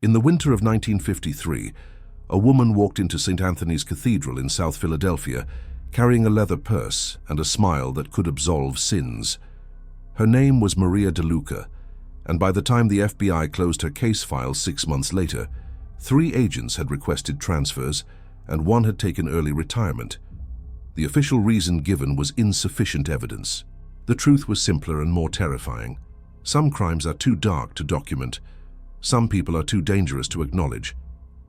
In the winter of 1953, a woman walked into St. Anthony's Cathedral in South Philadelphia, carrying a leather purse and a smile that could absolve sins. Her name was Maria DeLuca, and by the time the FBI closed her case file 6 months later, 3 agents had requested transfers and 1 had taken early retirement. The official reason given was insufficient evidence. The truth was simpler and more terrifying. Some crimes are too dark to document. Some people are too dangerous to acknowledge.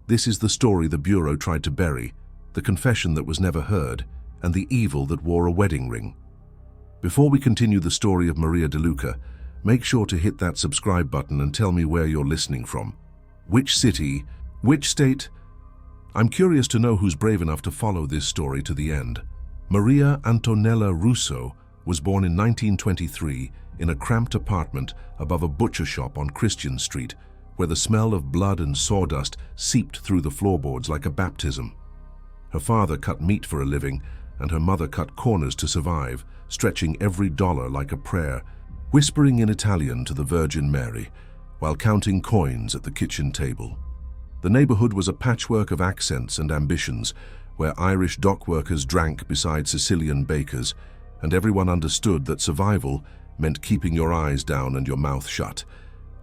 This is the story the Bureau tried to bury, the confession that was never heard, and the evil that wore a wedding ring. Before we continue the story of Maria DeLuca, make sure to hit that subscribe button and tell me where you're listening from. Which city? Which state? I'm curious to know who's brave enough to follow this story to the end. Maria Antonella Russo was born in 1923 in a cramped apartment above a butcher shop on Christian Street, where the smell of blood and sawdust seeped through the floorboards like a baptism. Her father cut meat for a living, and her mother cut corners to survive, stretching every dollar like a prayer, whispering in Italian to the Virgin Mary, while counting coins at the kitchen table. The neighborhood was a patchwork of accents and ambitions, where Irish dock workers drank beside Sicilian bakers, and everyone understood that survival meant keeping your eyes down and your mouth shut.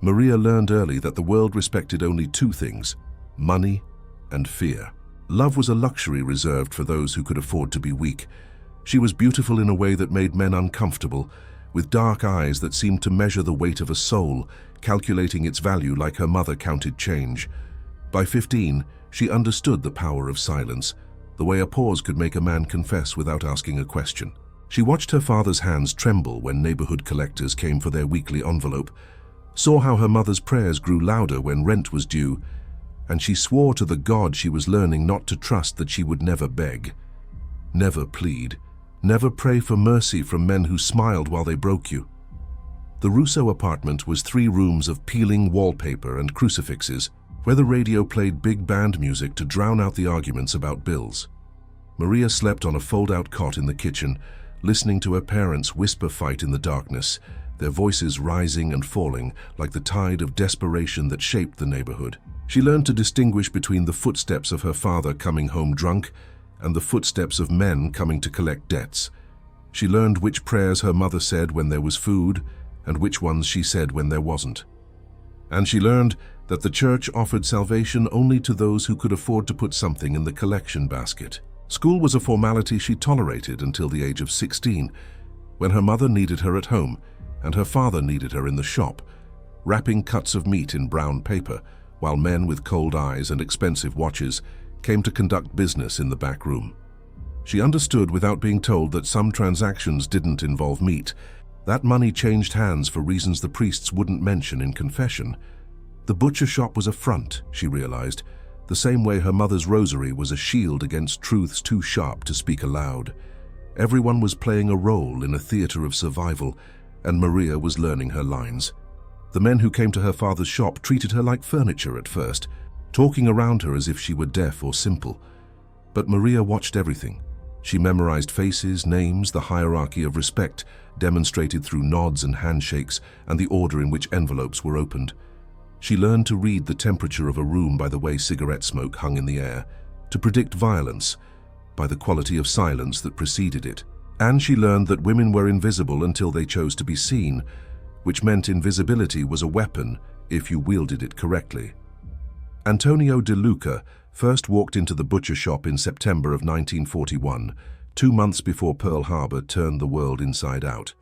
Maria learned early that the world respected only 2 things: money and fear. Love was a luxury reserved for those who could afford to be weak. She was beautiful in a way that made men uncomfortable, with dark eyes that seemed to measure the weight of a soul, calculating its value like her mother counted change. By 15, she understood the power of silence, the way a pause could make a man confess without asking a question. She watched her father's hands tremble when neighborhood collectors came for their weekly envelope, saw how her mother's prayers grew louder when rent was due, and she swore to the God she was learning not to trust that she would never beg, never plead, never pray for mercy from men who smiled while they broke you. The Russo apartment was 3 rooms of peeling wallpaper and crucifixes, where the radio played big band music to drown out the arguments about bills. Maria slept on a fold-out cot in the kitchen, listening to her parents whisper fight in the darkness, their voices rising and falling like the tide of desperation that shaped the neighborhood. She learned to distinguish between the footsteps of her father coming home drunk and the footsteps of men coming to collect debts. She learned which prayers her mother said when there was food and which ones she said when there wasn't. And she learned that the church offered salvation only to those who could afford to put something in the collection basket. School was a formality she tolerated until the age of 16, when her mother needed her at home and her father needed her in the shop, wrapping cuts of meat in brown paper, while men with cold eyes and expensive watches came to conduct business in the back room. She understood without being told that some transactions didn't involve meat. That money changed hands for reasons the priests wouldn't mention in confession. The butcher shop was a front, she realized, the same way her mother's rosary was a shield against truths too sharp to speak aloud. Everyone was playing a role in a theater of survival, and Maria was learning her lines. The men who came to her father's shop treated her like furniture at first, talking around her as if she were deaf or simple. But Maria watched everything. She memorized faces, names, the hierarchy of respect, demonstrated through nods and handshakes, and the order in which envelopes were opened. She learned to read the temperature of a room by the way cigarette smoke hung in the air, to predict violence by the quality of silence that preceded it. And she learned that women were invisible until they chose to be seen, which meant invisibility was a weapon if you wielded it correctly. Antonio DeLuca first walked into the butcher shop in September of 1941, 2 months before Pearl Harbor turned the world inside out.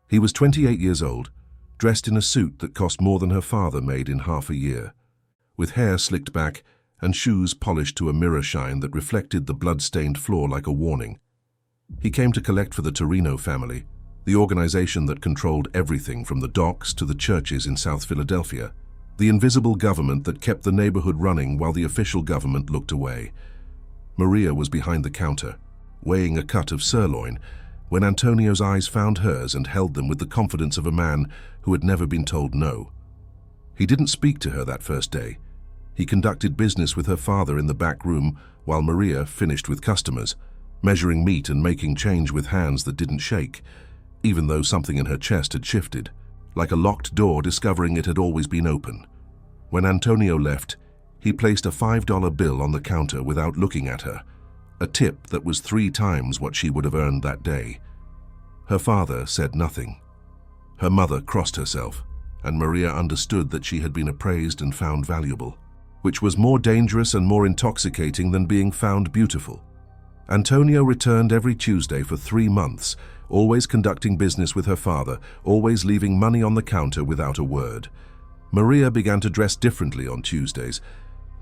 He was 28 years old, dressed in a suit that cost more than her father made in half a year, with hair slicked back and shoes polished to a mirror shine that reflected the blood-stained floor like a warning. He came to collect for the Torino family, the organization that controlled everything from the docks to the churches in South Philadelphia, the invisible government that kept the neighborhood running while the official government looked away. Maria was behind the counter, weighing a cut of sirloin, when Antonio's eyes found hers and held them with the confidence of a man who had never been told no. He didn't speak to her that first day. He conducted business with her father in the back room while Maria finished with customers, measuring meat and making change with hands that didn't shake, even though something in her chest had shifted, like a locked door discovering it had always been open. When Antonio left, he placed a $5 bill on the counter without looking at her, a tip that was 3 times what she would have earned that day. Her father said nothing. Her mother crossed herself, and Maria understood that she had been appraised and found valuable, which was more dangerous and more intoxicating than being found beautiful. Antonio returned every Tuesday for 3 months, always conducting business with her father, always leaving money on the counter without a word. Maria began to dress differently on Tuesdays.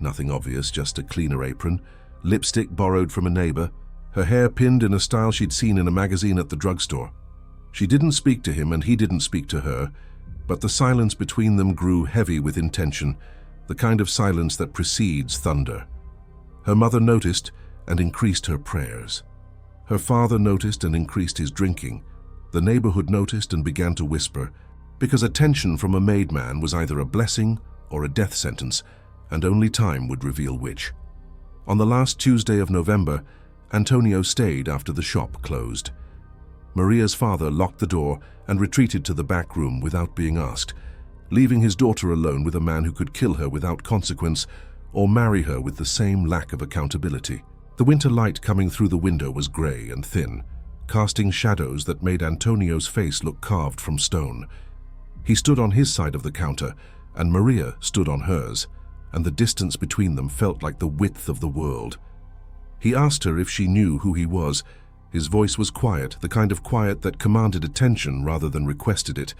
Nothing obvious, just a cleaner apron, lipstick borrowed from a neighbor, her hair pinned in a style she'd seen in a magazine at the drugstore. She didn't speak to him and he didn't speak to her, but the silence between them grew heavy with intention, the kind of silence that precedes thunder. Her mother noticed and increased her prayers. Her father noticed and increased his drinking. The neighborhood noticed and began to whisper, because attention from a made man was either a blessing or a death sentence, and only time would reveal which. On the last Tuesday of November, Antonio stayed after the shop closed. Maria's father locked the door and retreated to the back room without being asked, leaving his daughter alone with a man who could kill her without consequence or marry her with the same lack of accountability. The winter light coming through the window was gray and thin, casting shadows that made Antonio's face look carved from stone. He stood on his side of the counter, and Maria stood on hers, and the distance between them felt like the width of the world. He asked her if she knew who he was. His voice was quiet, the kind of quiet that commanded attention rather than requested it.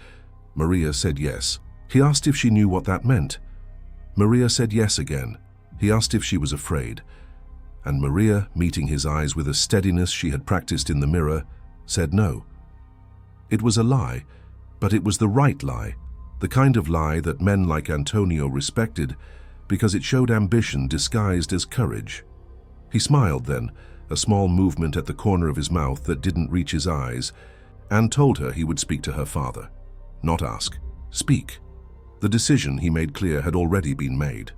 Maria said yes. He asked if she knew what that meant. Maria said yes again. He asked if she was afraid. And Maria, meeting his eyes with a steadiness she had practiced in the mirror, said no. It was a lie, but it was the right lie, the kind of lie that men like Antonio respected because it showed ambition disguised as courage. He smiled then, a small movement at the corner of his mouth that didn't reach his eyes, and told her he would speak to her father. Not ask, speak. The decision, he made clear, had already been made.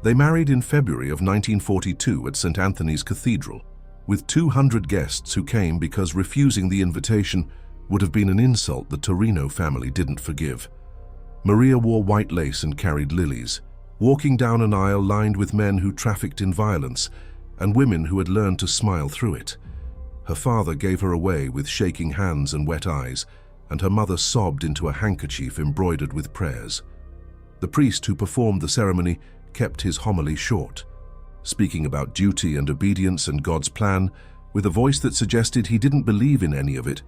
They married in February of 1942 at St. Anthony's Cathedral, with 200 guests who came because refusing the invitation would have been an insult the Torino family didn't forgive. Maria wore white lace and carried lilies, walking down an aisle lined with men who trafficked in violence and women who had learned to smile through it. Her father gave her away with shaking hands and wet eyes, and her mother sobbed into a handkerchief embroidered with prayers. The priest who performed the ceremony kept his homily short, speaking about duty and obedience and God's plan with a voice that suggested he didn't believe in any of it,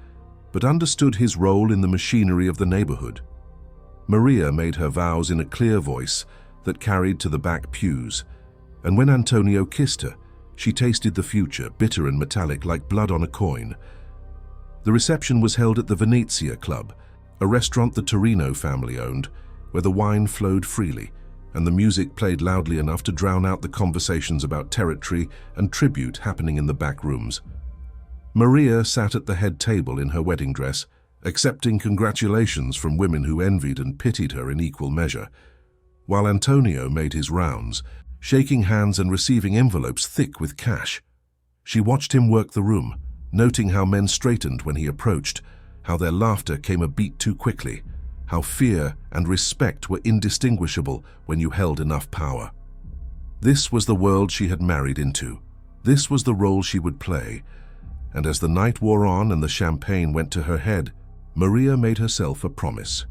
but understood his role in the machinery of the neighborhood. Maria made her vows in a clear voice that carried to the back pews, and when Antonio kissed her, she tasted the future, bitter and metallic like blood on a coin. The reception was held at the Venezia Club, a restaurant the Torino family owned, where the wine flowed freely, and the music played loudly enough to drown out the conversations about territory and tribute happening in the back rooms. Maria sat at the head table in her wedding dress, accepting congratulations from women who envied and pitied her in equal measure, while Antonio made his rounds, shaking hands and receiving envelopes thick with cash. She watched him work the room, noting how men straightened when he approached, how their laughter came a beat too quickly, how fear and respect were indistinguishable when you held enough power. This was the world she had married into. This was the role she would play. And as the night wore on and the champagne went to her head, Maria made herself a promise.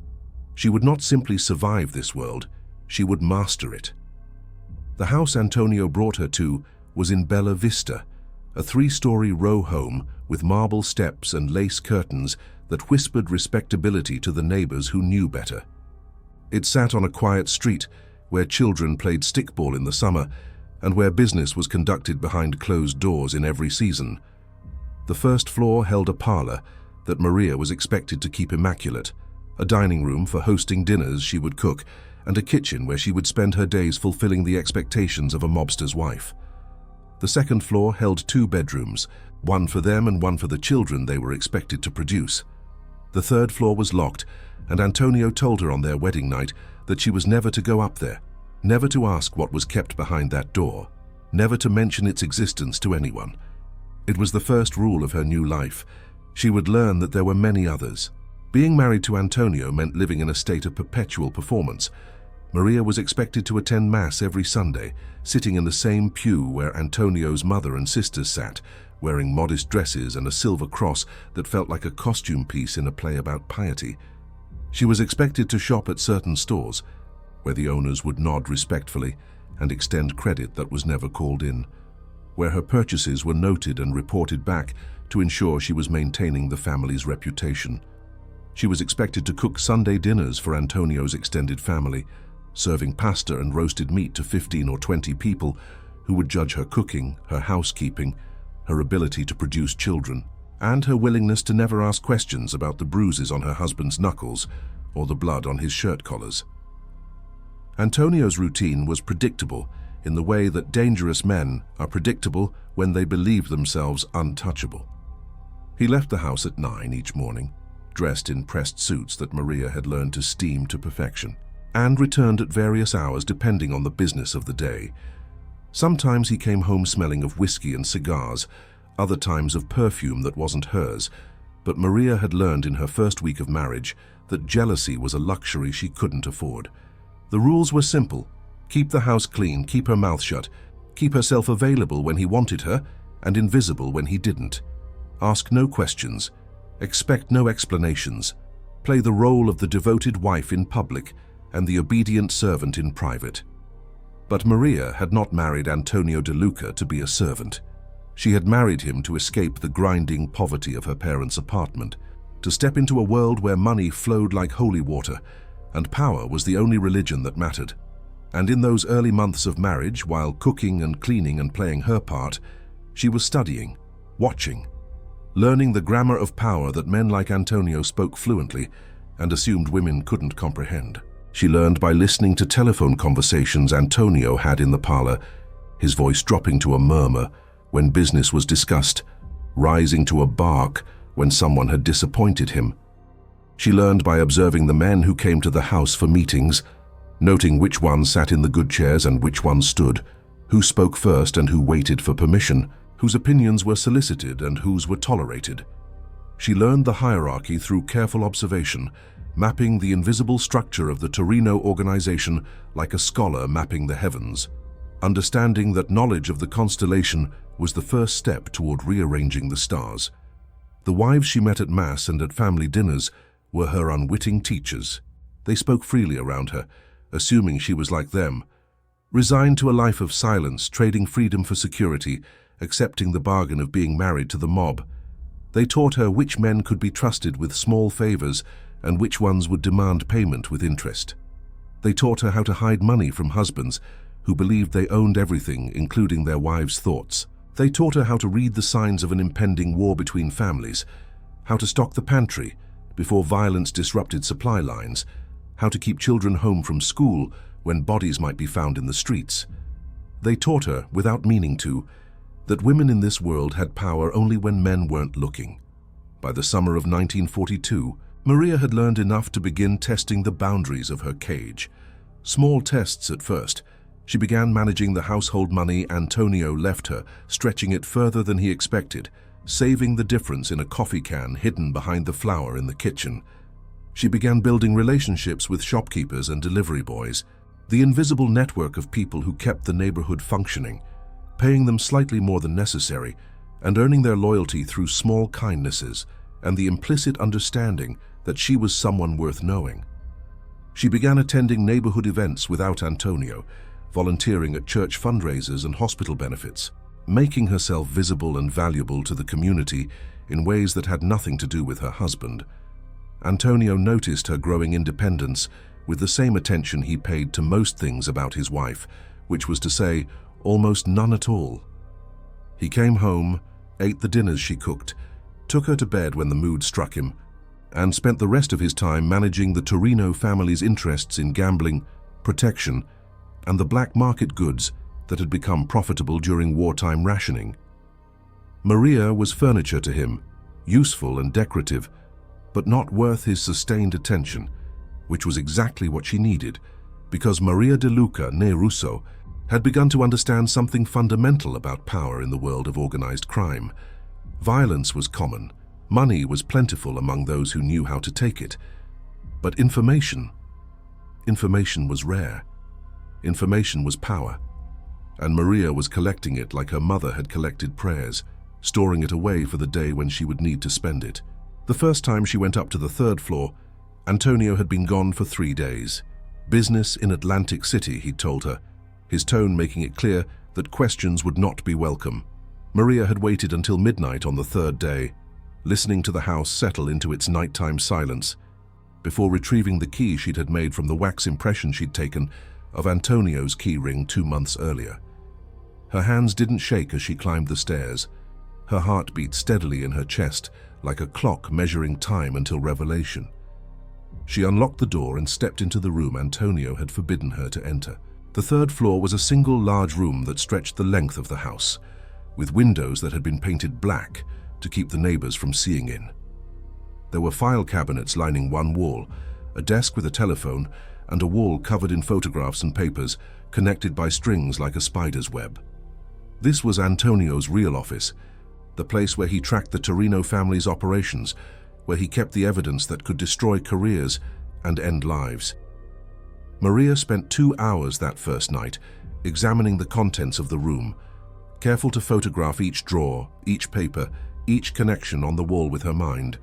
She would not simply survive this world, she would master it. The house Antonio brought her to was in Bella Vista, a 3-story row home with marble steps and lace curtains that whispered respectability to the neighbors who knew better. It sat on a quiet street where children played stickball in the summer and where business was conducted behind closed doors in every season. The first floor held a parlor that Maria was expected to keep immaculate, a dining room for hosting dinners she would cook, and a kitchen where she would spend her days fulfilling the expectations of a mobster's wife. The second floor held 2 bedrooms, one for them and one for the children they were expected to produce. The third floor was locked, and Antonio told her on their wedding night that she was never to go up there, never to ask what was kept behind that door, never to mention its existence to anyone. It was the first rule of her new life. She would learn that there were many others. Being married to Antonio meant living in a state of perpetual performance. Maria was expected to attend Mass every Sunday, sitting in the same pew where Antonio's mother and sisters sat, wearing modest dresses and a silver cross that felt like a costume piece in a play about piety. She was expected to shop at certain stores, where the owners would nod respectfully and extend credit that was never called in, where her purchases were noted and reported back to ensure she was maintaining the family's reputation. She was expected to cook Sunday dinners for Antonio's extended family, serving pasta and roasted meat to 15 or 20 people who would judge her cooking, her housekeeping, her ability to produce children, and her willingness to never ask questions about the bruises on her husband's knuckles or the blood on his shirt collars. Antonio's routine was predictable in the way that dangerous men are predictable when they believe themselves untouchable. He left the house at 9 each morning, dressed in pressed suits that Maria had learned to steam to perfection, and returned at various hours depending on the business of the day. Sometimes he came home smelling of whiskey and cigars, other times of perfume that wasn't hers, but Maria had learned in her first week of marriage that jealousy was a luxury she couldn't afford. The rules were simple: keep the house clean, keep her mouth shut, keep herself available when he wanted her and invisible when he didn't. Ask no questions, expect no explanations, play the role of the devoted wife in public and the obedient servant in private. But Maria had not married Antonio DeLuca to be a servant. She had married him to escape the grinding poverty of her parents' apartment, to step into a world where money flowed like holy water, and power was the only religion that mattered. And in those early months of marriage, while cooking and cleaning and playing her part, she was studying, watching, learning the grammar of power that men like Antonio spoke fluently and assumed women couldn't comprehend. She learned by listening to telephone conversations Antonio had in the parlor, his voice dropping to a murmur when business was discussed, rising to a bark when someone had disappointed him. She learned by observing the men who came to the house for meetings, noting which ones sat in the good chairs and which ones stood, who spoke first and who waited for permission, whose opinions were solicited and whose were tolerated. She learned the hierarchy through careful observation, mapping the invisible structure of the Torino organization like a scholar mapping the heavens, understanding that knowledge of the constellation was the first step toward rearranging the stars. The wives she met at Mass and at family dinners were her unwitting teachers. They spoke freely around her, assuming she was like them, resigned to a life of silence, trading freedom for security, accepting the bargain of being married to the mob. They taught her which men could be trusted with small favors and which ones would demand payment with interest. They taught her how to hide money from husbands who believed they owned everything, including their wives' thoughts. They taught her how to read the signs of an impending war between families, how to stock the pantry before violence disrupted supply lines, how to keep children home from school when bodies might be found in the streets. They taught her, without meaning to, that women in this world had power only when men weren't looking. By the summer of 1942, Maria had learned enough to begin testing the boundaries of her cage. Small tests at first. She began managing the household money Antonio left her, stretching it further than he expected, saving the difference in a coffee can hidden behind the flour in the kitchen. She began building relationships with shopkeepers and delivery boys, the invisible network of people who kept the neighborhood functioning, paying them slightly more than necessary and earning their loyalty through small kindnesses and the implicit understanding that she was someone worth knowing. She began attending neighborhood events without Antonio, volunteering at church fundraisers and hospital benefits, making herself visible and valuable to the community in ways that had nothing to do with her husband. Antonio noticed her growing independence with the same attention he paid to most things about his wife, which was to say, almost none at all. He came home, ate the dinners she cooked, took her to bed when the mood struck him, and spent the rest of his time managing the Torino family's interests in gambling, protection, and the black market goods that had become profitable during wartime rationing. Maria was furniture to him, useful and decorative, but not worth his sustained attention, which was exactly what she needed, because Maria DeLuca, née Russo, had begun to understand something fundamental about power in the world of organized crime. Violence was common, money was plentiful among those who knew how to take it, but information, Information was rare. Information was power. And Maria was collecting it like her mother had collected prayers, storing it away for the day when she would need to spend it. The first time she went up to the third floor, Antonio had been gone for 3 days. Business in Atlantic City, he'd told her, his tone making it clear that questions would not be welcome. Maria had waited until midnight on the third day, listening to the house settle into its nighttime silence, before retrieving the key she'd had made from the wax impression she'd taken of Antonio's key ring 2 months earlier. Her hands didn't shake as she climbed the stairs. Her heart beat steadily in her chest, like a clock measuring time until revelation. She unlocked the door and stepped into the room Antonio had forbidden her to enter. The third floor was a single large room that stretched the length of the house, with windows that had been painted black to keep the neighbors from seeing in. There were file cabinets lining one wall, a desk with a telephone, and a wall covered in photographs and papers connected by strings like a spider's web. This was Antonio's real office, the place where he tracked the Torino family's operations, where he kept the evidence that could destroy careers and end lives. Maria spent 2 hours that first night examining the contents of the room, careful to photograph each drawer, each paper, each connection on the wall with her mind,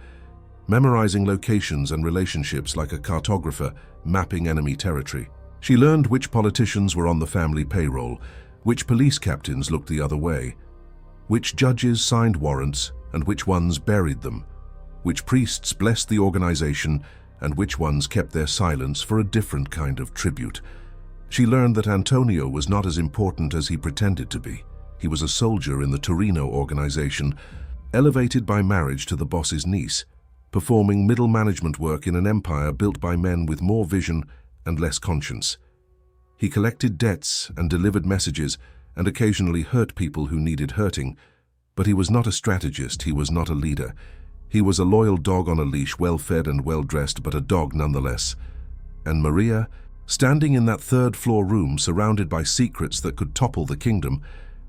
memorizing locations and relationships like a cartographer mapping enemy territory. She learned which politicians were on the family payroll, which police captains looked the other way, which judges signed warrants and which ones buried them, which priests blessed the organization and which ones kept their silence for a different kind of tribute. She learned that Antonio was not as important as he pretended to be. He was a soldier in the Torino organization, elevated by marriage to the boss's niece, performing middle management work in an empire built by men with more vision and less conscience. He collected debts and delivered messages and occasionally hurt people who needed hurting, but he was not a strategist, he was not a leader. He was a loyal dog on a leash, well-fed and well-dressed, but a dog nonetheless. And Maria, standing in that third-floor room surrounded by secrets that could topple the kingdom,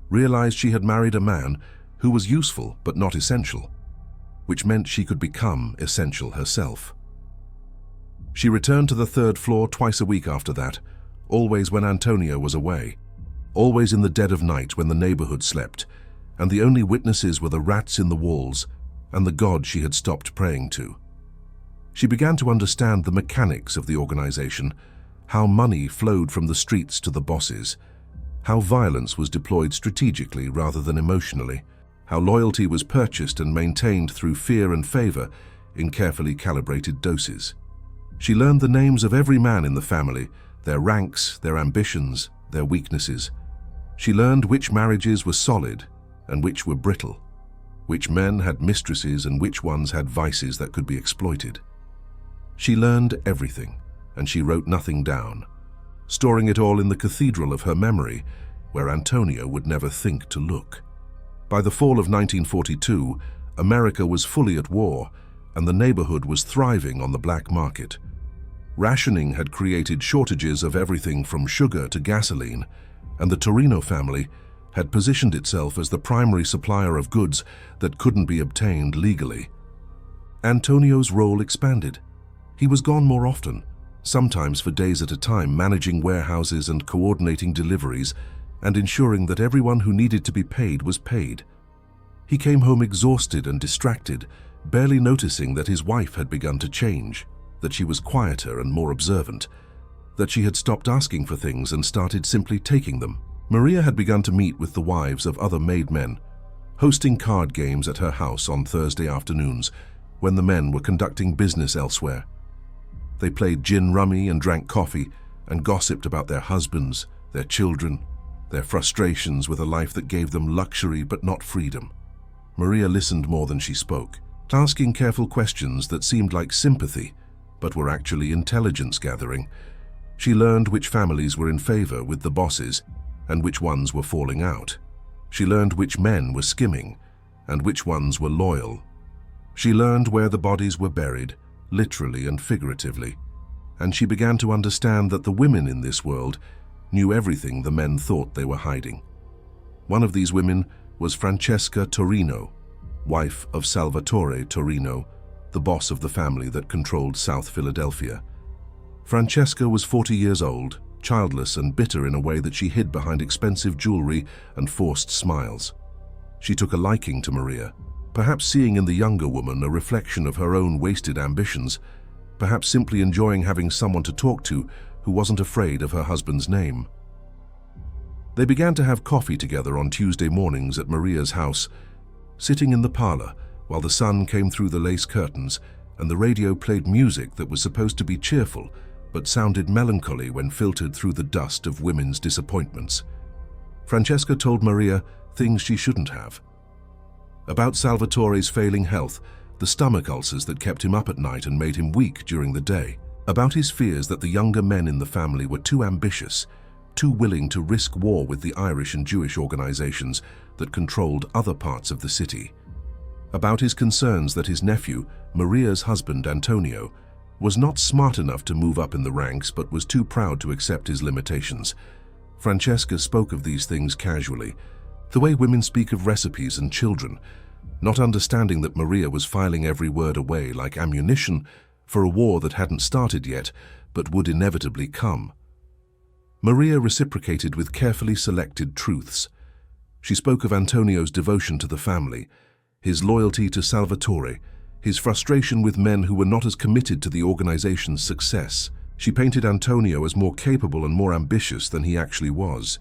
realized she had married a man who was useful but not essential, which meant she could become essential herself. She returned to the third floor twice a week after that, always when Antonio was away, always in the dead of night when the neighborhood slept, and the only witnesses were the rats in the walls and the God she had stopped praying to. She began to understand the mechanics of the organization, how money flowed from the streets to the bosses, how violence was deployed strategically rather than emotionally, how loyalty was purchased and maintained through fear and favor in carefully calibrated doses. She learned the names of every man in the family, their ranks, their ambitions, their weaknesses. She learned which marriages were solid and which were brittle, which men had mistresses and which ones had vices that could be exploited. She learned everything, and she wrote nothing down, storing it all in the cathedral of her memory, where Antonio would never think to look. By the fall of 1942, America was fully at war, and the neighborhood was thriving on the black market. Rationing had created shortages of everything from sugar to gasoline, and the Torino family had positioned itself as the primary supplier of goods that couldn't be obtained legally. Antonio's role expanded. He was gone more often, sometimes for days at a time, managing warehouses and coordinating deliveries and ensuring that everyone who needed to be paid was paid. He came home exhausted and distracted, barely noticing that his wife had begun to change, that she was quieter and more observant, that she had stopped asking for things and started simply taking them. Maria had begun to meet with the wives of other made men, hosting card games at her house on Thursday afternoons when the men were conducting business elsewhere. They played gin rummy and drank coffee and gossiped about their husbands, their children, their frustrations with a life that gave them luxury but not freedom. Maria listened more than she spoke, asking careful questions that seemed like sympathy but were actually intelligence gathering. She learned which families were in favor with the bosses and which ones were falling out. She learned which men were skimming and which ones were loyal. She learned where the bodies were buried, literally and figuratively, and she began to understand that the women in this world knew everything the men thought they were hiding. One of these women was Francesca Torino, wife of Salvatore Torino, the boss of the family that controlled South Philadelphia. Francesca was 40 years old, childless and bitter in a way that she hid behind expensive jewelry and forced smiles. She took a liking to Maria, perhaps seeing in the younger woman a reflection of her own wasted ambitions, perhaps simply enjoying having someone to talk to who wasn't afraid of her husband's name. They began to have coffee together on Tuesday mornings at Maria's house, sitting in the parlor while the sun came through the lace curtains and the radio played music that was supposed to be cheerful but sounded melancholy when filtered through the dust of women's disappointments. Francesca told Maria things she shouldn't have. About Salvatore's failing health, the stomach ulcers that kept him up at night and made him weak during the day. About his fears that the younger men in the family were too ambitious, too willing to risk war with the Irish and Jewish organizations that controlled other parts of the city. About his concerns that his nephew, Maria's husband Antonio, was not smart enough to move up in the ranks but was too proud to accept his limitations. Francesca spoke of these things casually, the way women speak of recipes and children, not understanding that Maria was filing every word away like ammunition for a war that hadn't started yet but would inevitably come. Maria reciprocated with carefully selected truths. She spoke of Antonio's devotion to the family, his loyalty to Salvatore, his frustration with men who were not as committed to the organization's success. She painted Antonio as more capable and more ambitious than he actually was,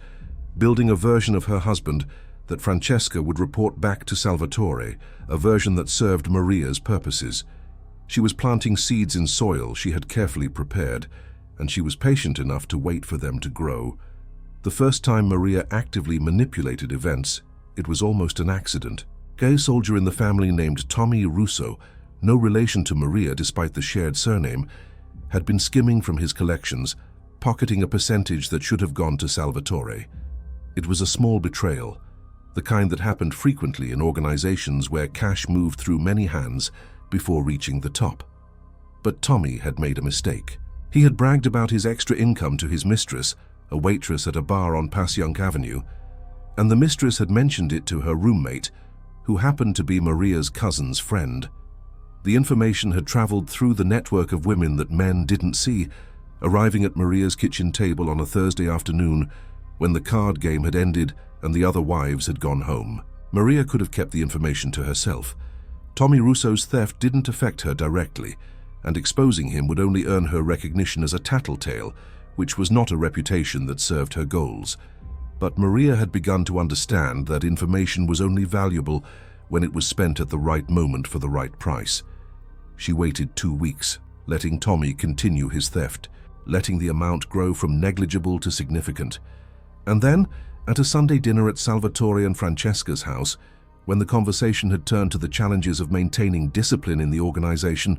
building a version of her husband that Francesca would report back to Salvatore, a version that served Maria's purposes. She was planting seeds in soil she had carefully prepared, and she was patient enough to wait for them to grow. The first time Maria actively manipulated events, it was almost an accident. A gay soldier in the family named Tommy Russo, no relation to Maria despite the shared surname, had been skimming from his collections, pocketing a percentage that should have gone to Salvatore. It was a small betrayal, the kind that happened frequently in organizations where cash moved through many hands before reaching the top. But Tommy had made a mistake. He had bragged about his extra income to his mistress, a waitress at a bar on Passyunk Avenue, and the mistress had mentioned it to her roommate, who happened to be Maria's cousin's friend. The information had traveled through the network of women that men didn't see, arriving at Maria's kitchen table on a Thursday afternoon when the card game had ended and the other wives had gone home. Maria could have kept the information to herself. Tommy Russo's theft didn't affect her directly, and exposing him would only earn her recognition as a tattletale, which was not a reputation that served her goals. But Maria had begun to understand that information was only valuable when it was spent at the right moment for the right price. She waited 2 weeks, letting Tommy continue his theft, letting the amount grow from negligible to significant. And then, at a Sunday dinner at Salvatore and Francesca's house, when the conversation had turned to the challenges of maintaining discipline in the organization,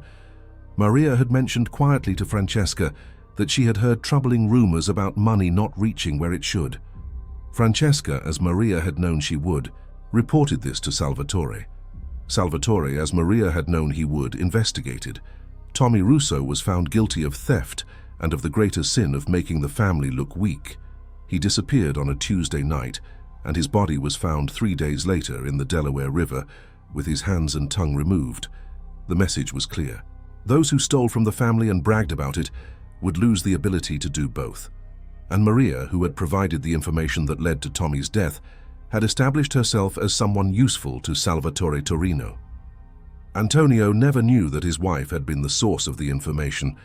Maria had mentioned quietly to Francesca that she had heard troubling rumors about money not reaching where it should. Francesca, as Maria had known she would, reported this to Salvatore. Salvatore, as Maria had known he would, investigated. Tommy Russo was found guilty of theft and of the greater sin of making the family look weak. He disappeared on a Tuesday night, and his body was found 3 days later in the Delaware River, with his hands and tongue removed. The message was clear. Those who stole from the family and bragged about it would lose the ability to do both. And Maria, who had provided the information that led to Tommy's death, had established herself as someone useful to Salvatore Torino. Antonio never knew that his wife had been the source of the information.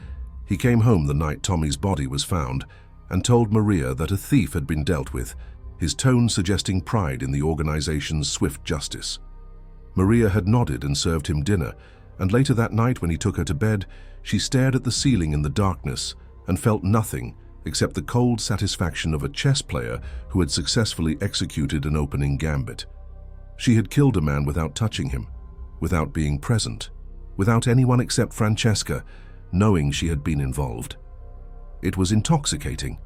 He came home the night Tommy's body was found and told Maria that a thief had been dealt with, his tone suggesting pride in the organization's swift justice. Maria had nodded and served him dinner, and later that night when he took her to bed, she stared at the ceiling in the darkness and felt nothing except the cold satisfaction of a chess player who had successfully executed an opening gambit. She had killed a man without touching him, without being present, without anyone except Francesca knowing she had been involved. It was intoxicating.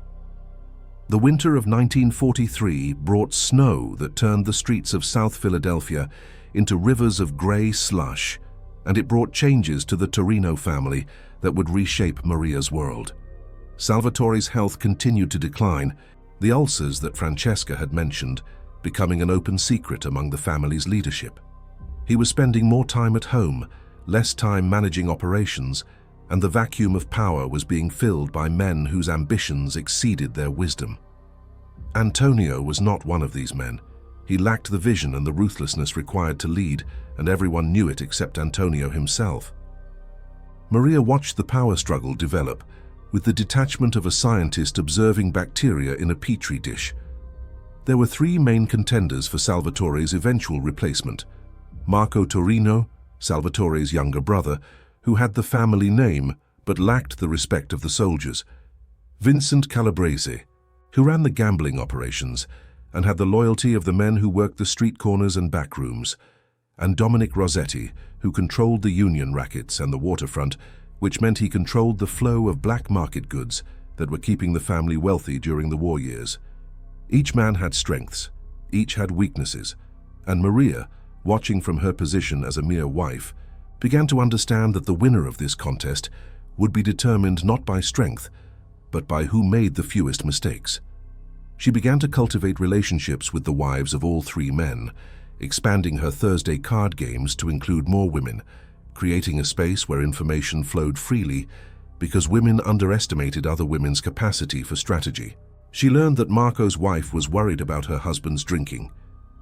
The winter of 1943 brought snow that turned the streets of South Philadelphia into rivers of gray slush, and it brought changes to the Torino family that would reshape Maria's world. Salvatore's health continued to decline, the ulcers that Francesca had mentioned becoming an open secret among the family's leadership. He was spending more time at home, less time managing operations, and the vacuum of power was being filled by men whose ambitions exceeded their wisdom. Antonio was not one of these men. He lacked the vision and the ruthlessness required to lead, and everyone knew it except Antonio himself. Maria watched the power struggle develop, with the detachment of a scientist observing bacteria in a petri dish. There were three main contenders for Salvatore's eventual replacement: Marco Torino, Salvatore's younger brother, who had the family name but lacked the respect of the soldiers; Vincent Calabrese, who ran the gambling operations and had the loyalty of the men who worked the street corners and back rooms; and Dominic Rossetti, who controlled the union rackets and the waterfront, which meant he controlled the flow of black market goods that were keeping the family wealthy during the war years. Each man had strengths, each had weaknesses, and Maria, watching from her position as a mere wife, began to understand that the winner of this contest would be determined not by strength, but by who made the fewest mistakes. She began to cultivate relationships with the wives of all three men, expanding her Thursday card games to include more women, creating a space where information flowed freely because women underestimated other women's capacity for strategy. She learned that Marco's wife was worried about her husband's drinking,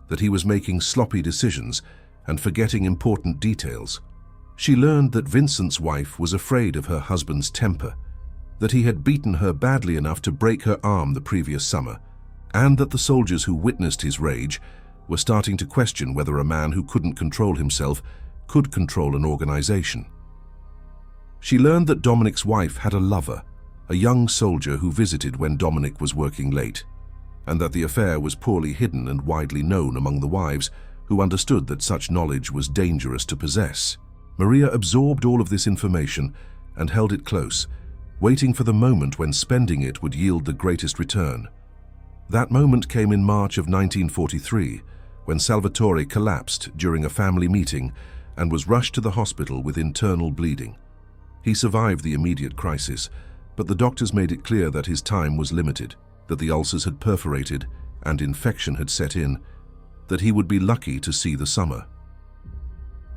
that he was making sloppy decisions and forgetting important details. She learned that Vincent's wife was afraid of her husband's temper, that he had beaten her badly enough to break her arm the previous summer, and that the soldiers who witnessed his rage were starting to question whether a man who couldn't control himself could control an organization. She learned that Dominic's wife had a lover, a young soldier who visited when Dominic was working late, and that the affair was poorly hidden and widely known among the wives, who understood that such knowledge was dangerous to possess. Maria absorbed all of this information and held it close, waiting for the moment when spending it would yield the greatest return. That moment came in March of 1943, when Salvatore collapsed during a family meeting and was rushed to the hospital with internal bleeding. He survived the immediate crisis, but the doctors made it clear that his time was limited, that the ulcers had perforated and infection had set in, that he would be lucky to see the summer.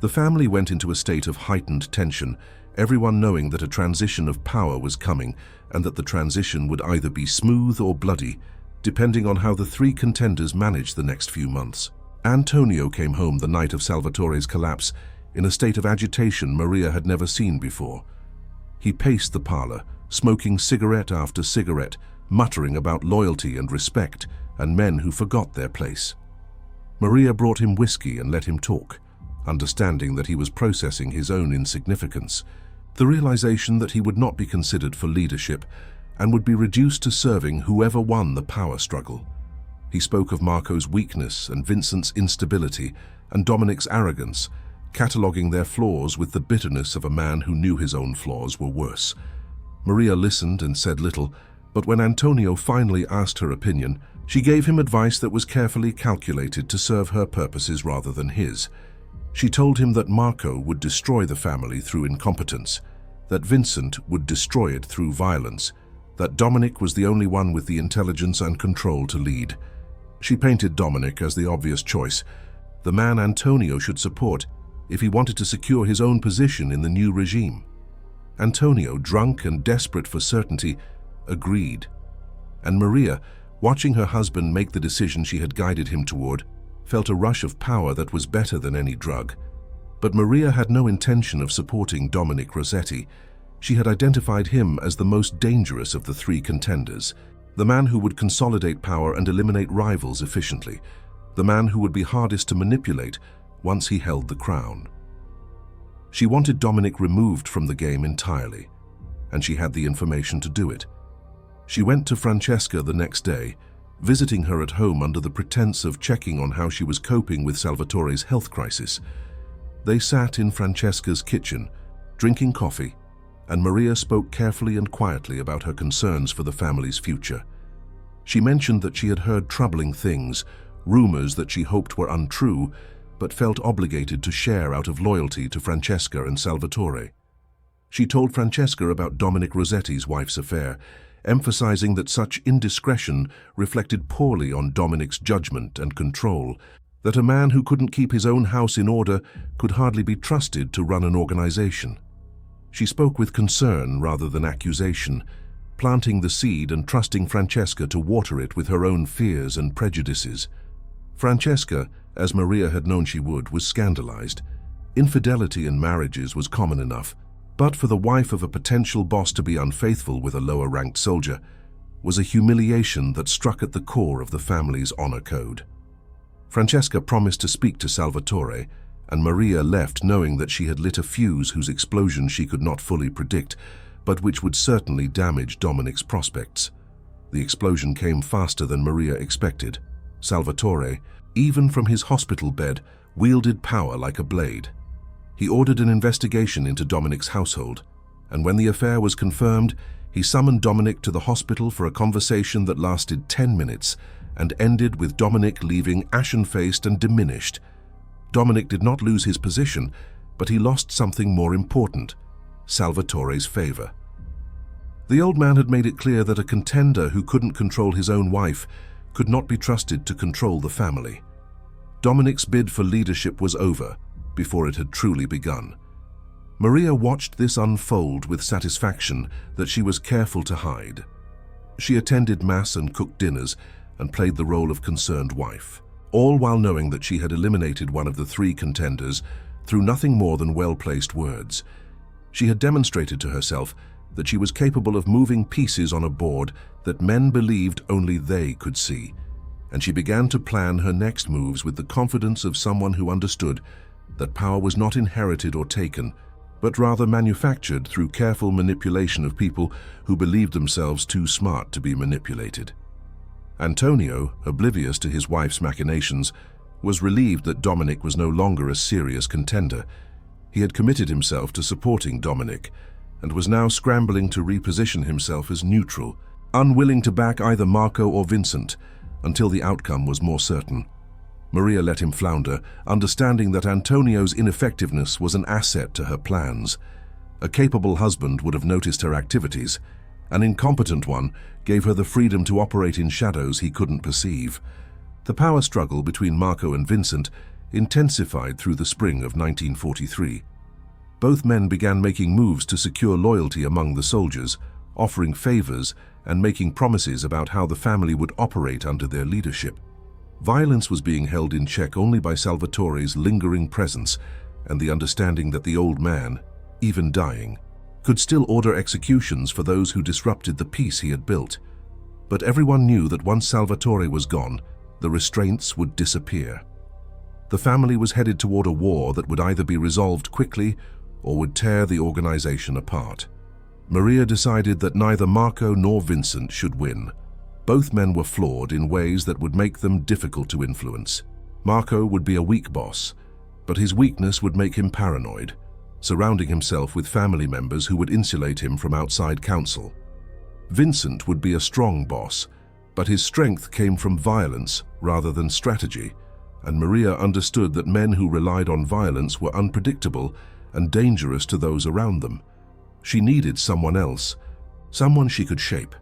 The family went into a state of heightened tension, everyone knowing that a transition of power was coming and that the transition would either be smooth or bloody, depending on how the three contenders managed the next few months. Antonio came home the night of Salvatore's collapse in a state of agitation Maria had never seen before. He paced the parlor, smoking cigarette after cigarette, muttering about loyalty and respect and men who forgot their place. Maria brought him whiskey and let him talk, understanding that he was processing his own insignificance, the realization that he would not be considered for leadership and would be reduced to serving whoever won the power struggle. He spoke of Marco's weakness and Vincent's instability and Dominic's arrogance, cataloguing their flaws with the bitterness of a man who knew his own flaws were worse. Maria listened and said little, but when Antonio finally asked her opinion, she gave him advice that was carefully calculated to serve her purposes rather than his. She told him that Marco would destroy the family through incompetence, that Vincent would destroy it through violence, that Dominic was the only one with the intelligence and control to lead. She painted Dominic as the obvious choice, the man Antonio should support if he wanted to secure his own position in the new regime. Antonio, drunk and desperate for certainty, agreed. And Maria, watching her husband make the decision she had guided him toward, felt a rush of power that was better than any drug. But Maria had no intention of supporting Dominic Rossetti. She had identified him as the most dangerous of the three contenders, the man who would consolidate power and eliminate rivals efficiently, the man who would be hardest to manipulate once he held the crown. She wanted Dominic removed from the game entirely, and she had the information to do it. She went to Francesca the next day, visiting her at home under the pretense of checking on how she was coping with Salvatore's health crisis. They sat in Francesca's kitchen, drinking coffee, and Maria spoke carefully and quietly about her concerns for the family's future. She mentioned that she had heard troubling things, rumors that she hoped were untrue, but felt obligated to share out of loyalty to Francesca and Salvatore. She told Francesca about Dominic Rossetti's wife's affair, emphasizing that such indiscretion reflected poorly on Dominic's judgment and control, that a man who couldn't keep his own house in order could hardly be trusted to run an organization. She spoke with concern rather than accusation, planting the seed and trusting Francesca to water it with her own fears and prejudices. Francesca, as Maria had known she would, was scandalized. Infidelity in marriages was common enough, but for the wife of a potential boss to be unfaithful with a lower-ranked soldier was a humiliation that struck at the core of the family's honor code. Francesca promised to speak to Salvatore, and Maria left knowing that she had lit a fuse whose explosion she could not fully predict, but which would certainly damage Dominic's prospects. The explosion came faster than Maria expected. Salvatore, even from his hospital bed, wielded power like a blade. He ordered an investigation into Dominic's household, and when the affair was confirmed, he summoned Dominic to the hospital for a conversation that lasted 10 minutes and ended with Dominic leaving ashen-faced and diminished. Dominic did not lose his position, but he lost something more important: Salvatore's favor. The old man had made it clear that a contender who couldn't control his own wife could not be trusted to control the family. Dominic's bid for leadership was over before it had truly begun. Maria watched this unfold with satisfaction that she was careful to hide. She attended mass and cooked dinners and played the role of concerned wife, all while knowing that she had eliminated one of the three contenders through nothing more than well-placed words. She had demonstrated to herself that she was capable of moving pieces on a board that men believed only they could see, and she began to plan her next moves with the confidence of someone who understood that power was not inherited or taken, but rather manufactured through careful manipulation of people who believed themselves too smart to be manipulated. Antonio, oblivious to his wife's machinations, was relieved that Dominic was no longer a serious contender. He had committed himself to supporting Dominic and was now scrambling to reposition himself as neutral, unwilling to back either Marco or Vincent until the outcome was more certain. Maria let him flounder, understanding that Antonio's ineffectiveness was an asset to her plans. A capable husband would have noticed her activities. An incompetent one gave her the freedom to operate in shadows he couldn't perceive. The power struggle between Marco and Vincent intensified through the spring of 1943. Both men began making moves to secure loyalty among the soldiers, offering favors and making promises about how the family would operate under their leadership. Violence was being held in check only by Salvatore's lingering presence and the understanding that the old man, even dying, could still order executions for those who disrupted the peace he had built. But everyone knew that once Salvatore was gone, the restraints would disappear. The family was headed toward a war that would either be resolved quickly or would tear the organization apart. Maria decided that neither Marco nor Vincent should win. Both men were flawed in ways that would make them difficult to influence. Marco would be a weak boss, but his weakness would make him paranoid, surrounding himself with family members who would insulate him from outside counsel. Vincent would be a strong boss, but his strength came from violence rather than strategy, and Maria understood that men who relied on violence were unpredictable and dangerous to those around them. She needed someone else, someone she could shape,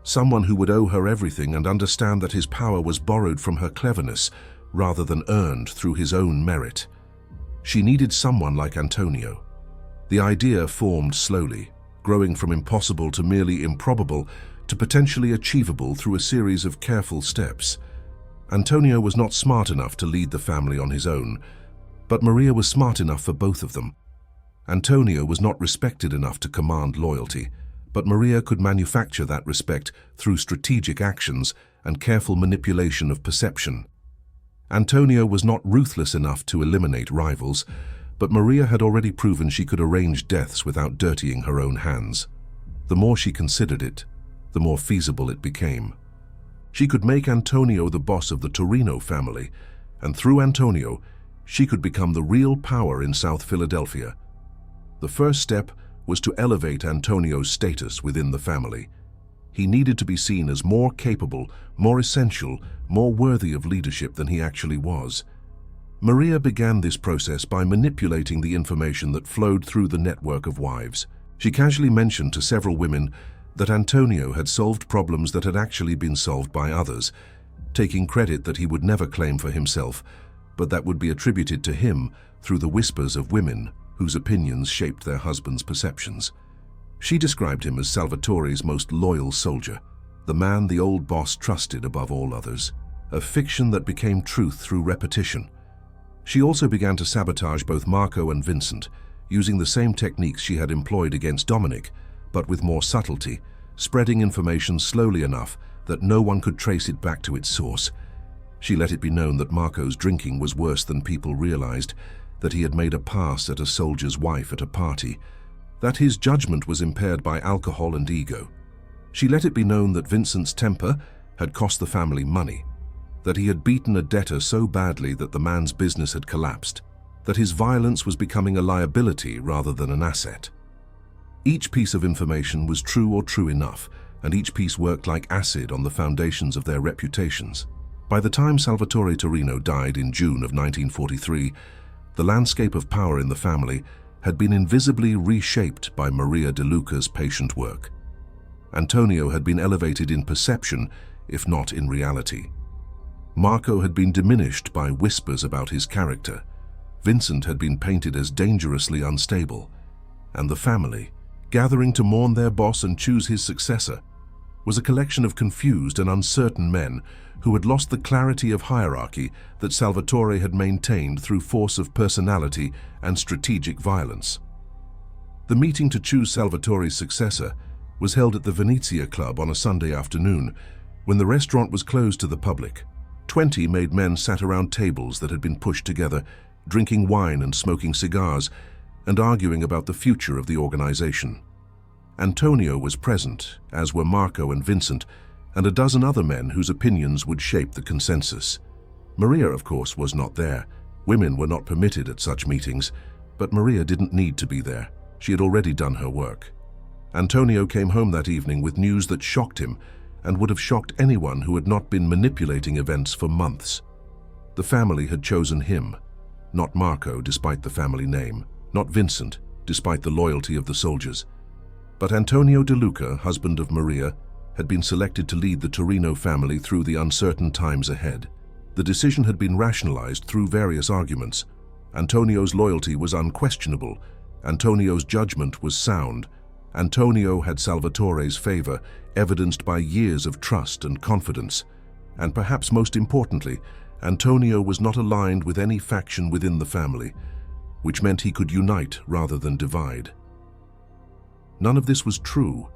someone who would owe her everything and understand that his power was borrowed from her cleverness rather than earned through his own merit. She needed someone like Antonio. The idea formed slowly, growing from impossible to merely improbable to potentially achievable through a series of careful steps. Antonio was not smart enough to lead the family on his own, but Maria was smart enough for both of them. Antonio was not respected enough to command loyalty, but Maria could manufacture that respect through strategic actions and careful manipulation of perception. Antonio was not ruthless enough to eliminate rivals, but Maria had already proven she could arrange deaths without dirtying her own hands. The more she considered it, the more feasible it became. She could make Antonio the boss of the Torino family, and through Antonio, she could become the real power in South Philadelphia. The first step was to elevate Antonio's status within the family. He needed to be seen as more capable, more essential, more worthy of leadership than he actually was. Maria began this process by manipulating the information that flowed through the network of wives. She casually mentioned to several women that Antonio had solved problems that had actually been solved by others, taking credit that he would never claim for himself, but that would be attributed to him through the whispers of women whose opinions shaped their husbands' perceptions. She described him as Salvatore's most loyal soldier, the man the old boss trusted above all others, a fiction that became truth through repetition. She also began to sabotage both Marco and Vincent, using the same techniques she had employed against Dominic, but with more subtlety, spreading information slowly enough that no one could trace it back to its source. She let it be known that Marco's drinking was worse than people realized, that he had made a pass at a soldier's wife at a party, that his judgment was impaired by alcohol and ego. She let it be known that Vincent's temper had cost the family money, that he had beaten a debtor so badly that the man's business had collapsed, that his violence was becoming a liability rather than an asset. Each piece of information was true or true enough, and each piece worked like acid on the foundations of their reputations. By the time Salvatore Torino died in June of 1943, the landscape of power in the family had been invisibly reshaped by Maria DeLuca's patient work. Antonio had been elevated in perception, if not in reality. Marco had been diminished by whispers about his character. Vincent had been painted as dangerously unstable. And the family, gathering to mourn their boss and choose his successor, was a collection of confused and uncertain men who had lost the clarity of hierarchy that Salvatore had maintained through force of personality and strategic violence. The meeting to choose Salvatore's successor was held at the Venezia Club on a Sunday afternoon, when the restaurant was closed to the public. 20 made men sat around tables that had been pushed together, drinking wine and smoking cigars, and arguing about the future of the organization. Antonio was present, as were Marco and Vincent, and a dozen other men whose opinions would shape the consensus. Maria, of course, was not there. Women were not permitted at such meetings, but Maria didn't need to be there. She had already done her work. Antonio came home that evening with news that shocked him and would have shocked anyone who had not been manipulating events for months. The family had chosen him, not Marco despite the family name, not Vincent despite the loyalty of the soldiers. But Antonio DeLuca, husband of Maria, had been selected to lead the Torino family through the uncertain times ahead. The decision had been rationalized through various arguments. Antonio's loyalty was unquestionable. Antonio's judgment was sound. Antonio had Salvatore's favor, evidenced by years of trust and confidence. And perhaps most importantly, Antonio was not aligned with any faction within the family, which meant he could unite rather than divide. None of this was true,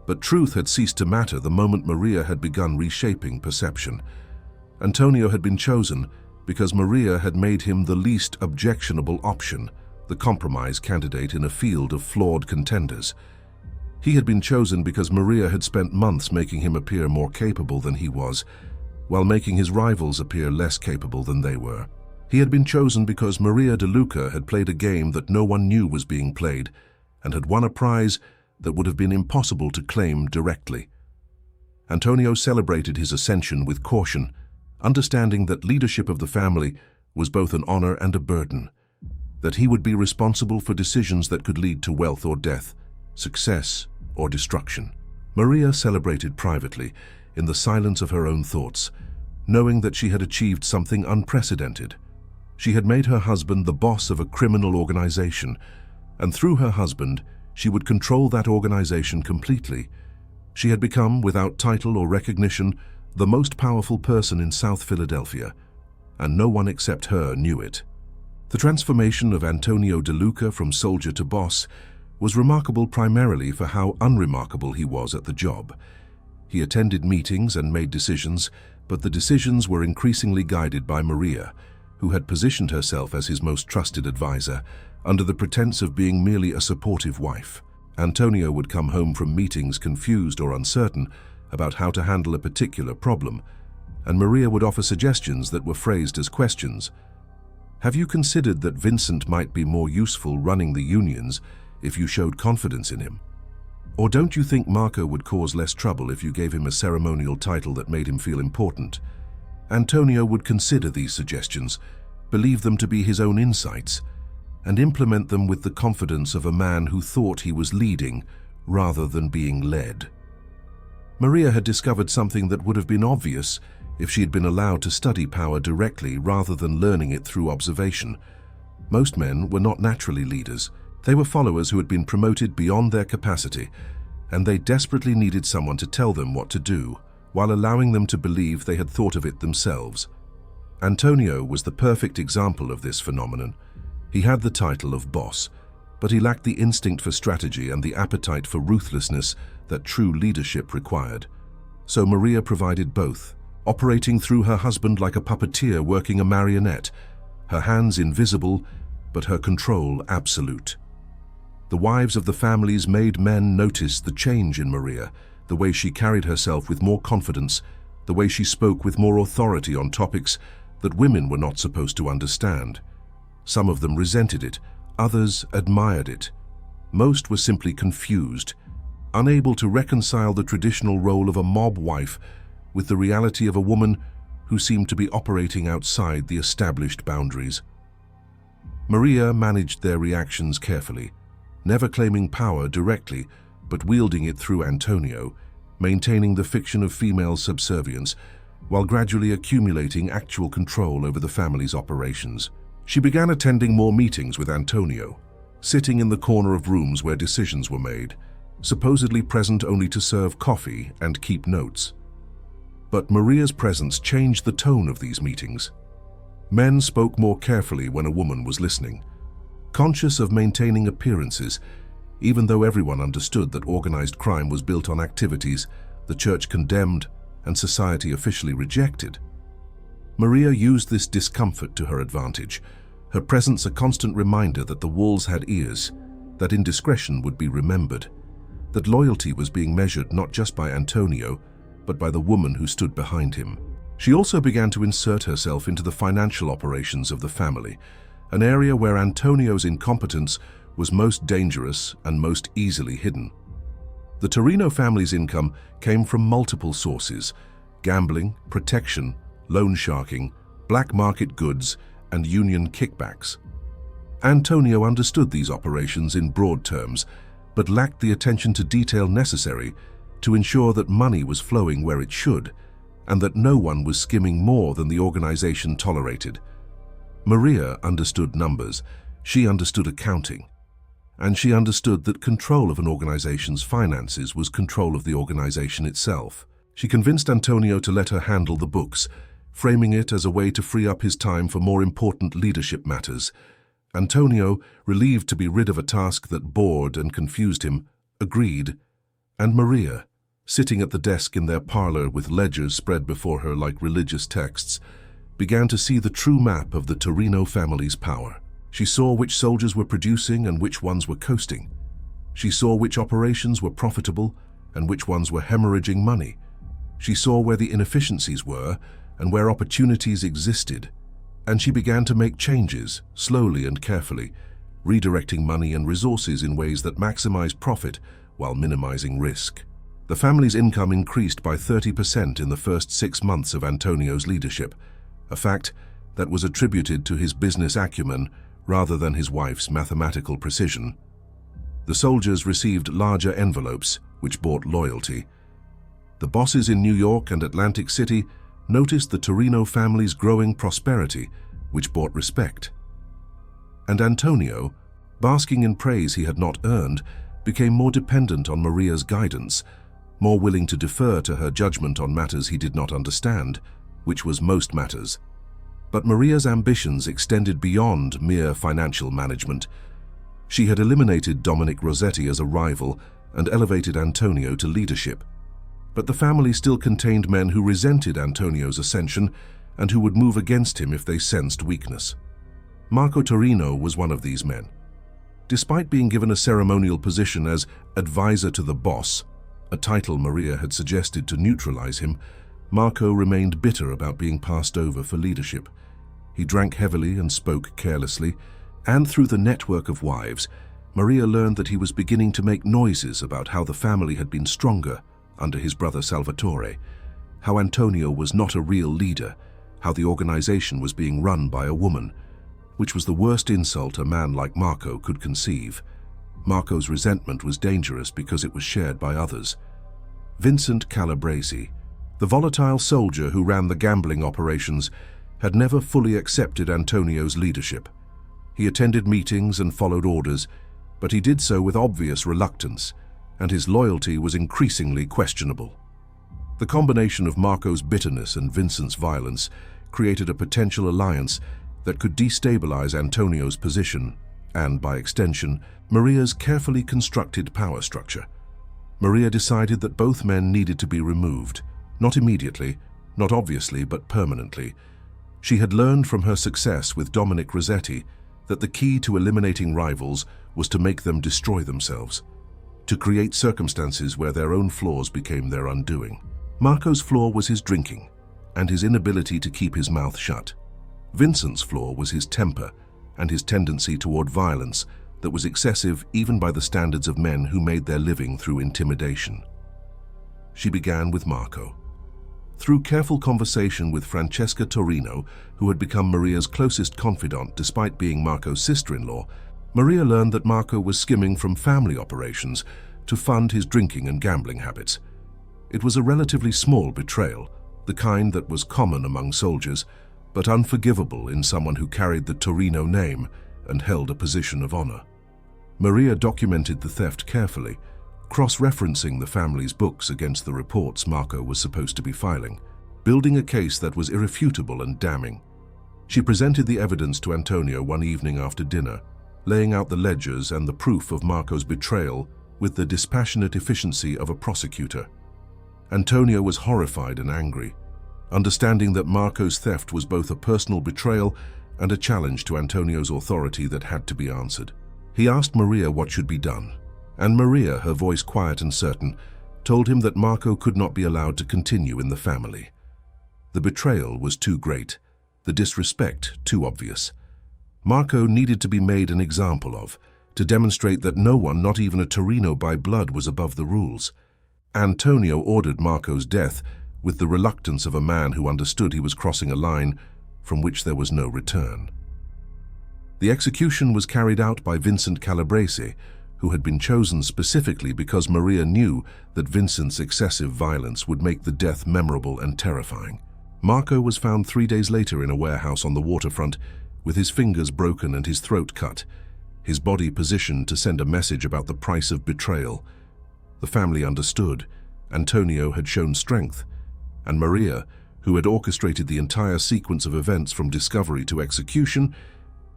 but truth had ceased to matter the moment Maria had begun reshaping perception. Antonio had been chosen because Maria had made him the least objectionable option, the compromise candidate in a field of flawed contenders. He had been chosen because Maria had spent months making him appear more capable than he was, while making his rivals appear less capable than they were. He had been chosen because Maria DeLuca had played a game that no one knew was being played, and had won a prize that would have been impossible to claim directly. Antonio celebrated his ascension with caution, understanding that leadership of the family was both an honor and a burden, that he would be responsible for decisions that could lead to wealth or death, success or destruction. Maria celebrated privately, in the silence of her own thoughts, knowing that she had achieved something unprecedented. She had made her husband the boss of a criminal organization, and through her husband, she would control that organization completely. She had become, without title or recognition, the most powerful person in South Philadelphia, and no one except her knew it. The transformation of Antonio DeLuca from soldier to boss was remarkable primarily for how unremarkable he was at the job. He attended meetings and made decisions, but the decisions were increasingly guided by Maria, who had positioned herself as his most trusted advisor, under the pretense of being merely a supportive wife. Antonio would come home from meetings confused or uncertain about how to handle a particular problem, and Maria would offer suggestions that were phrased as questions. Have you considered that Vincent might be more useful running the unions if you showed confidence in him? Or don't you think Marco would cause less trouble if you gave him a ceremonial title that made him feel important? Antonio would consider these suggestions, believe them to be his own insights, and implement them with the confidence of a man who thought he was leading rather than being led. Maria had discovered something that would have been obvious if she had been allowed to study power directly rather than learning it through observation. Most men were not naturally leaders. They were followers who had been promoted beyond their capacity, and they desperately needed someone to tell them what to do, while allowing them to believe they had thought of it themselves. Antonio was the perfect example of this phenomenon. He had the title of boss, but he lacked the instinct for strategy and the appetite for ruthlessness that true leadership required. So Maria provided both, operating through her husband like a puppeteer working a marionette, her hands invisible, but her control absolute. The wives of the families made men notice the change in Maria, the way she carried herself with more confidence, the way she spoke with more authority on topics that women were not supposed to understand. Some of them resented it, others admired it. Most were simply confused, unable to reconcile the traditional role of a mob wife with the reality of a woman who seemed to be operating outside the established boundaries. Maria managed their reactions carefully, never claiming power directly, but wielding it through Antonio, maintaining the fiction of female subservience, while gradually accumulating actual control over the family's operations. She began attending more meetings with Antonio, sitting in the corner of rooms where decisions were made, supposedly present only to serve coffee and keep notes. But Maria's presence changed the tone of these meetings. Men spoke more carefully when a woman was listening, conscious of maintaining appearances, even though everyone understood that organized crime was built on activities the church condemned and society officially rejected. Maria used this discomfort to her advantage, her presence a constant reminder that the walls had ears, that indiscretion would be remembered, that loyalty was being measured not just by Antonio, but by the woman who stood behind him. She also began to insert herself into the financial operations of the family, an area where Antonio's incompetence was most dangerous and most easily hidden. The Torino family's income came from multiple sources: gambling, protection, loan sharking, black market goods, and union kickbacks. Antonio understood these operations in broad terms, but lacked the attention to detail necessary to ensure that money was flowing where it should, and that no one was skimming more than the organization tolerated. Maria understood numbers, she understood accounting, and she understood that control of an organization's finances was control of the organization itself. She convinced Antonio to let her handle the books, framing it as a way to free up his time for more important leadership matters. Antonio, relieved to be rid of a task that bored and confused him, agreed, and Maria, sitting at the desk in their parlor with ledgers spread before her like religious texts, began to see the true map of the Torino family's power. She saw which soldiers were producing and which ones were coasting. She saw which operations were profitable and which ones were hemorrhaging money. She saw where the inefficiencies were and where opportunities existed. And she began to make changes, slowly and carefully, redirecting money and resources in ways that maximized profit while minimizing risk. The family's income increased by 30% in the first 6 months of Antonio's leadership, a fact that was attributed to his business acumen rather than his wife's mathematical precision. The soldiers received larger envelopes, which bought loyalty. The bosses in New York and Atlantic City noticed the Torino family's growing prosperity, which bought respect. And Antonio, basking in praise he had not earned, became more dependent on Maria's guidance, more willing to defer to her judgment on matters he did not understand, which was most matters. But Maria's ambitions extended beyond mere financial management. She had eliminated Dominic Rossetti as a rival and elevated Antonio to leadership. But the family still contained men who resented Antonio's ascension and who would move against him if they sensed weakness. Marco Torino was one of these men. Despite being given a ceremonial position as advisor to the boss, a title Maria had suggested to neutralize him, Marco remained bitter about being passed over for leadership. He drank heavily and spoke carelessly, and through the network of wives, Maria learned that he was beginning to make noises about how the family had been stronger under his brother Salvatore, how Antonio was not a real leader, how the organization was being run by a woman, which was the worst insult a man like Marco could conceive. Marco's resentment was dangerous because it was shared by others. Vincent Calabresi, the volatile soldier who ran the gambling operations, had never fully accepted Antonio's leadership. He attended meetings and followed orders, but he did so with obvious reluctance, and his loyalty was increasingly questionable. The combination of Marco's bitterness and Vincent's violence created a potential alliance that could destabilize Antonio's position and, by extension, Maria's carefully constructed power structure. Maria decided that both men needed to be removed, not immediately, not obviously, but permanently. She had learned from her success with Dominic Rossetti that the key to eliminating rivals was to make them destroy themselves, to create circumstances where their own flaws became their undoing. Marco's flaw was his drinking and his inability to keep his mouth shut. Vincent's flaw was his temper and his tendency toward violence that was excessive even by the standards of men who made their living through intimidation. She began with Marco. Through careful conversation with Francesca Torino, who had become Maria's closest confidant despite being Marco's sister-in-law, Maria learned that Marco was skimming from family operations to fund his drinking and gambling habits. It was a relatively small betrayal, the kind that was common among soldiers, but unforgivable in someone who carried the Torino name and held a position of honor. Maria documented the theft carefully, cross-referencing the family's books against the reports Marco was supposed to be filing, building a case that was irrefutable and damning. She presented the evidence to Antonio one evening after dinner, laying out the ledgers and the proof of Marco's betrayal with the dispassionate efficiency of a prosecutor. Antonio was horrified and angry, understanding that Marco's theft was both a personal betrayal and a challenge to Antonio's authority that had to be answered. He asked Maria what should be done, and Maria, her voice quiet and certain, told him that Marco could not be allowed to continue in the family. The betrayal was too great, the disrespect too obvious. Marco needed to be made an example of, to demonstrate that no one, not even a Torino by blood, was above the rules. Antonio ordered Marco's death with the reluctance of a man who understood he was crossing a line from which there was no return. The execution was carried out by Vincent Calabrese, who had been chosen specifically because Maria knew that Vincent's excessive violence would make the death memorable and terrifying. Marco was found 3 days later in a warehouse on the waterfront, with his fingers broken and his throat cut, his body positioned to send a message about the price of betrayal. The family understood. Antonio had shown strength, and Maria, who had orchestrated the entire sequence of events from discovery to execution,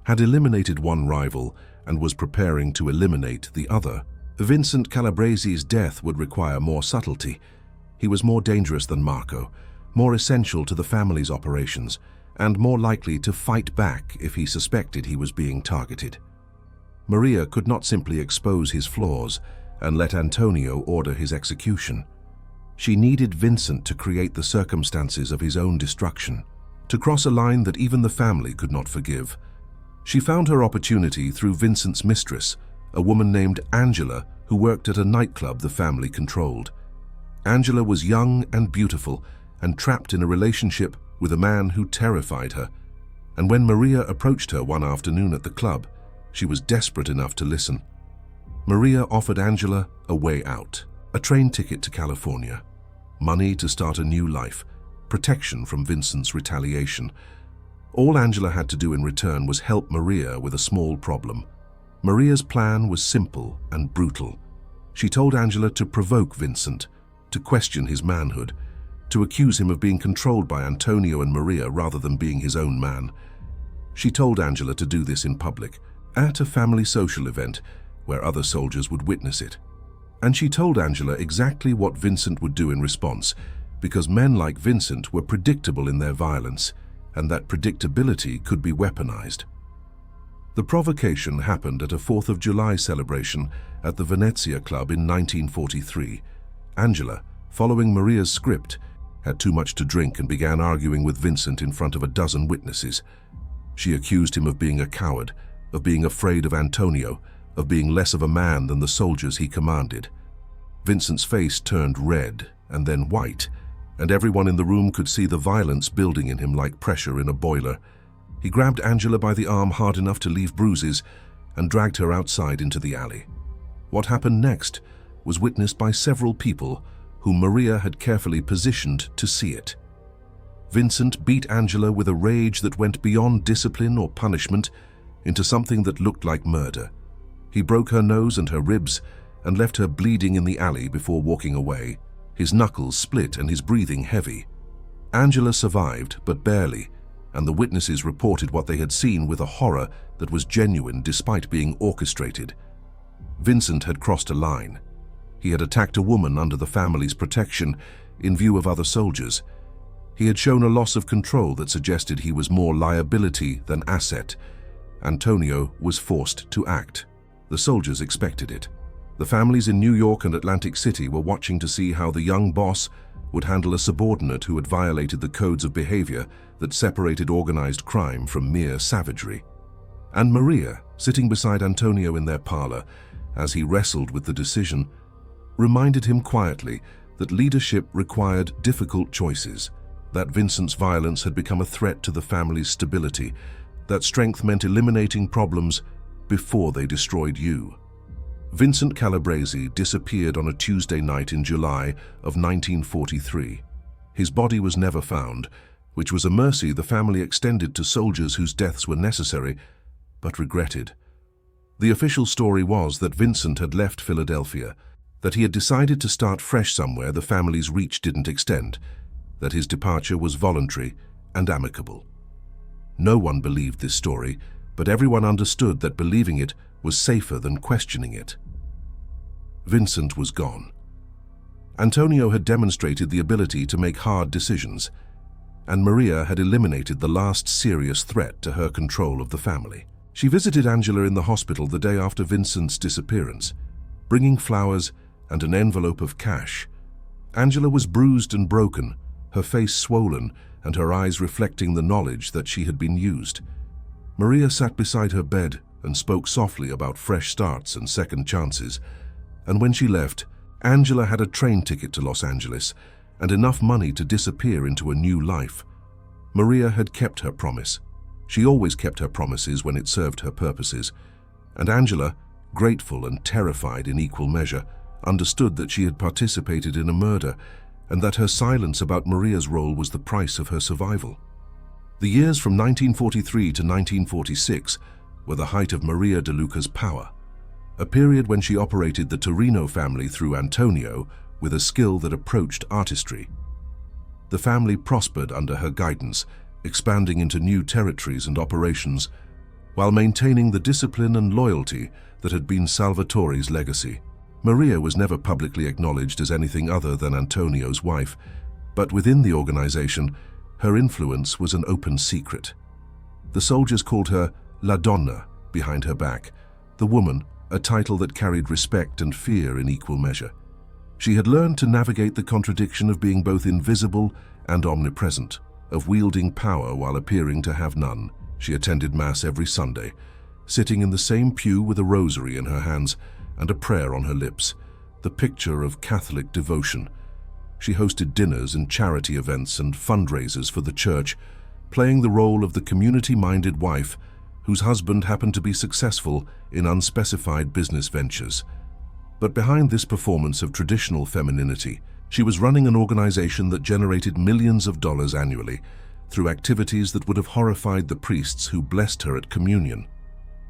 had eliminated one rival and was preparing to eliminate the other. Vincent Calabrese's death would require more subtlety. He was more dangerous than Marco, more essential to the family's operations, and more likely to fight back if he suspected he was being targeted. Maria could not simply expose his flaws and let Antonio order his execution. She needed Vincent to create the circumstances of his own destruction, to cross a line that even the family could not forgive. She found her opportunity through Vincent's mistress, a woman named Angela who worked at a nightclub the family controlled. Angela was young and beautiful and trapped in a relationship with a man who terrified her. And when Maria approached her one afternoon at the club, she was desperate enough to listen. Maria offered Angela a way out, a train ticket to California, money to start a new life, protection from Vincent's retaliation. All Angela had to do in return was help Maria with a small problem. Maria's plan was simple and brutal. She told Angela to provoke Vincent, to question his manhood, to accuse him of being controlled by Antonio and Maria rather than being his own man. She told Angela to do this in public, at a family social event where other soldiers would witness it. And she told Angela exactly what Vincent would do in response, because men like Vincent were predictable in their violence, and that predictability could be weaponized. The provocation happened at a 4th of July celebration at the Venezia Club in 1943. Angela, following Maria's script, had too much to drink and began arguing with Vincent in front of a dozen witnesses. She accused him of being a coward, of being afraid of Antonio, of being less of a man than the soldiers he commanded. Vincent's face turned red and then white, and everyone in the room could see the violence building in him like pressure in a boiler. He grabbed Angela by the arm hard enough to leave bruises and dragged her outside into the alley. What happened next was witnessed by several people whom Maria had carefully positioned to see it. Vincent beat Angela with a rage that went beyond discipline or punishment. into something that looked like murder. He broke her nose and her ribs and left her bleeding in the alley before walking away, his knuckles split and his breathing heavy. Angela survived, but barely, and the witnesses reported what they had seen with a horror that was genuine despite being orchestrated. Vincent had crossed a line. He had attacked a woman under the family's protection in view of other soldiers. He had shown a loss of control that suggested he was more liability than asset. Antonio was forced to act. The soldiers expected it. The families in New York and Atlantic City were watching to see how the young boss would handle a subordinate who had violated the codes of behavior that separated organized crime from mere savagery. And Maria, sitting beside Antonio in their parlor as he wrestled with the decision, reminded him quietly that leadership required difficult choices, that Vincent's violence had become a threat to the family's stability, that strength meant eliminating problems before they destroyed you. Vincent Calabrese disappeared on a Tuesday night in July of 1943. His body was never found, which was a mercy the family extended to soldiers whose deaths were necessary, but regretted. The official story was that Vincent had left Philadelphia, that he had decided to start fresh somewhere the family's reach didn't extend, that his departure was voluntary and amicable. No one believed this story, but everyone understood that believing it was safer than questioning it. Vincent was gone. Antonio had demonstrated the ability to make hard decisions, and Maria had eliminated the last serious threat to her control of the family. She visited Angela in the hospital the day after Vincent's disappearance, bringing flowers and an envelope of cash. Angela was bruised and broken, her face swollen and her eyes reflecting the knowledge that she had been used. Maria sat beside her bed and spoke softly about fresh starts and second chances. And when she left, Angela had a train ticket to Los Angeles and enough money to disappear into a new life. Maria had kept her promise. She always kept her promises when it served her purposes. And Angela, grateful and terrified in equal measure, understood that she had participated in a murder and that her silence about Maria's role was the price of her survival. The years from 1943 to 1946 were the height of Maria DeLuca's power, a period when she operated the Torino family through Antonio with a skill that approached artistry. The family prospered under her guidance, expanding into new territories and operations, while maintaining the discipline and loyalty that had been Salvatore's legacy. Maria was never publicly acknowledged as anything other than Antonio's wife, but within the organization, her influence was an open secret. The soldiers called her La Donna behind her back, the woman, a title that carried respect and fear in equal measure. She had learned to navigate the contradiction of being both invisible and omnipresent, of wielding power while appearing to have none. She attended Mass every Sunday, sitting in the same pew with a rosary in her hands and a prayer on her lips, the picture of Catholic devotion. She hosted dinners and charity events and fundraisers for the church, playing the role of the community-minded wife whose husband happened to be successful in unspecified business ventures. But behind this performance of traditional femininity, she was running an organization that generated millions of dollars annually through activities that would have horrified the priests who blessed her at communion.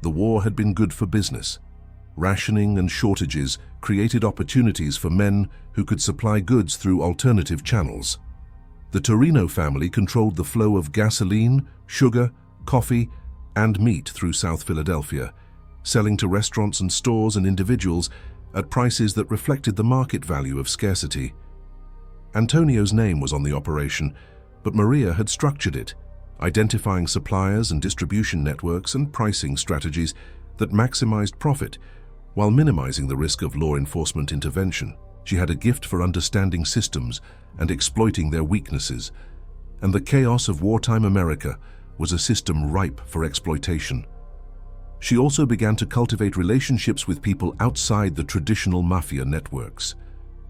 The war had been good for business. Rationing and shortages created opportunities for men who could supply goods through alternative channels. The Torino family controlled the flow of gasoline, sugar, coffee, and meat through South Philadelphia, selling to restaurants and stores and individuals at prices that reflected the market value of scarcity. Antonio's name was on the operation, but Maria had structured it, identifying suppliers and distribution networks and pricing strategies that maximized profit while minimizing the risk of law enforcement intervention. She had a gift for understanding systems and exploiting their weaknesses, and the chaos of wartime America was a system ripe for exploitation. She also began to cultivate relationships with people outside the traditional mafia networks.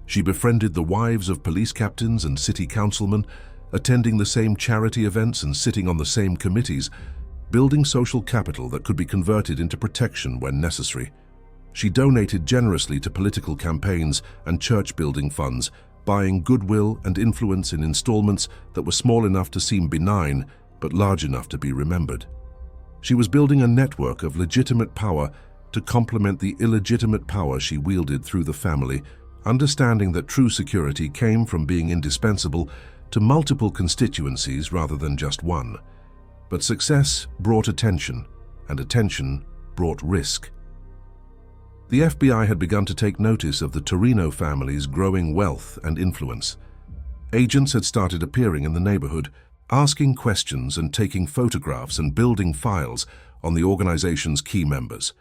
She befriended the wives of police captains and city councilmen, attending the same charity events and sitting on the same committees, building social capital that could be converted into protection when necessary. She donated generously to political campaigns and church-building funds, buying goodwill and influence in installments that were small enough to seem benign but large enough to be remembered. She was building a network of legitimate power to complement the illegitimate power she wielded through the family, understanding that true security came from being indispensable to multiple constituencies rather than just one. But success brought attention, and attention brought risk. The FBI had begun to take notice of the Torino family's growing wealth and influence. Agents had started appearing in the neighborhood, asking questions and taking photographs and building files on the organization's key members.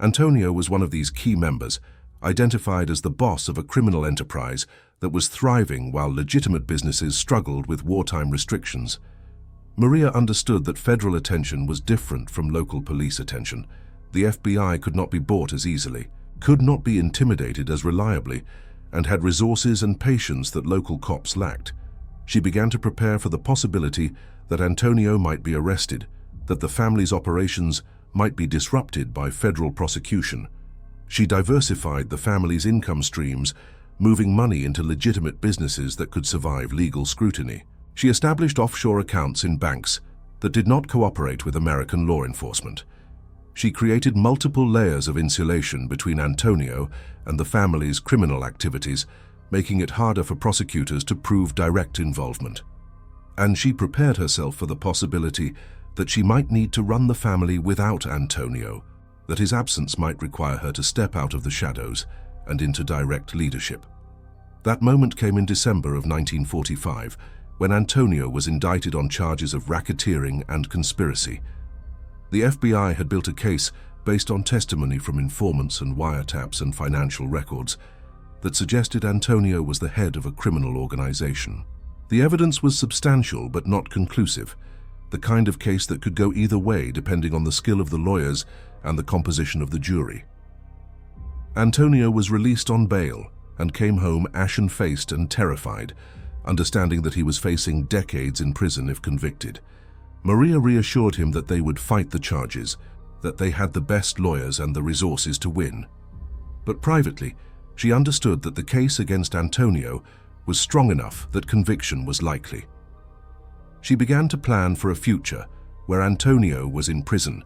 Antonio was one of these key members, identified as the boss of a criminal enterprise that was thriving while legitimate businesses struggled with wartime restrictions. Maria understood that federal attention was different from local police attention. The FBI could not be bought as easily, could not be intimidated as reliably, and had resources and patience that local cops lacked. She began to prepare for the possibility that Antonio might be arrested, that the family's operations might be disrupted by federal prosecution. She diversified the family's income streams, moving money into legitimate businesses that could survive legal scrutiny. She established offshore accounts in banks that did not cooperate with American law enforcement. She created multiple layers of insulation between Antonio and the family's criminal activities, making it harder for prosecutors to prove direct involvement. And she prepared herself for the possibility that she might need to run the family without Antonio, that his absence might require her to step out of the shadows and into direct leadership. That moment came in December of 1945, when Antonio was indicted on charges of racketeering and conspiracy. The FBI had built a case based on testimony from informants and wiretaps and financial records that suggested Antonio was the head of a criminal organization. The evidence was substantial but not conclusive, the kind of case that could go either way depending on the skill of the lawyers and the composition of the jury. Antonio was released on bail and came home ashen-faced and terrified, understanding that he was facing decades in prison if convicted. Maria reassured him that they would fight the charges, that they had the best lawyers and the resources to win. But privately, she understood that the case against Antonio was strong enough that conviction was likely. She began to plan for a future where Antonio was in prison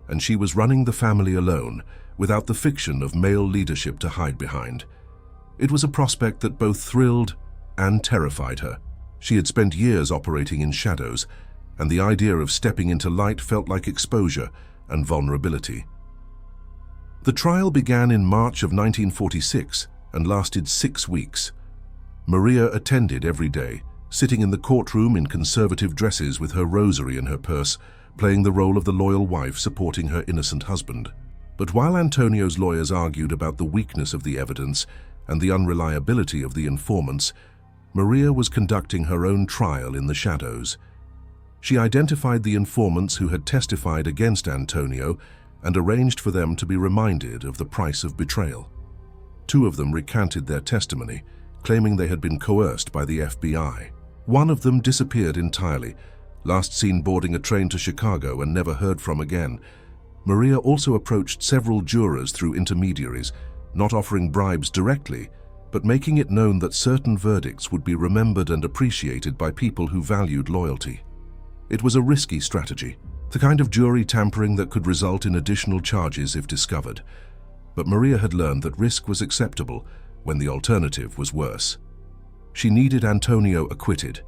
and she was running the family alone, without the fiction of male leadership to hide behind. It was a prospect that both thrilled and terrified her. She had spent years operating in shadows, and the idea of stepping into light felt like exposure and vulnerability. The trial began in March of 1946 and lasted 6 weeks. Maria attended every day, sitting in the courtroom in conservative dresses with her rosary in her purse, playing the role of the loyal wife supporting her innocent husband. But while Antonio's lawyers argued about the weakness of the evidence and the unreliability of the informants, Maria was conducting her own trial in the shadows. She identified the informants who had testified against Antonio and arranged for them to be reminded of the price of betrayal. 2 of them recanted their testimony, claiming they had been coerced by the FBI. One of them disappeared entirely, last seen boarding a train to Chicago and never heard from again. Maria also approached several jurors through intermediaries, not offering bribes directly, but making it known that certain verdicts would be remembered and appreciated by people who valued loyalty. It was a risky strategy, the kind of jury tampering that could result in additional charges if discovered. But Maria had learned that risk was acceptable when the alternative was worse. She needed Antonio acquitted,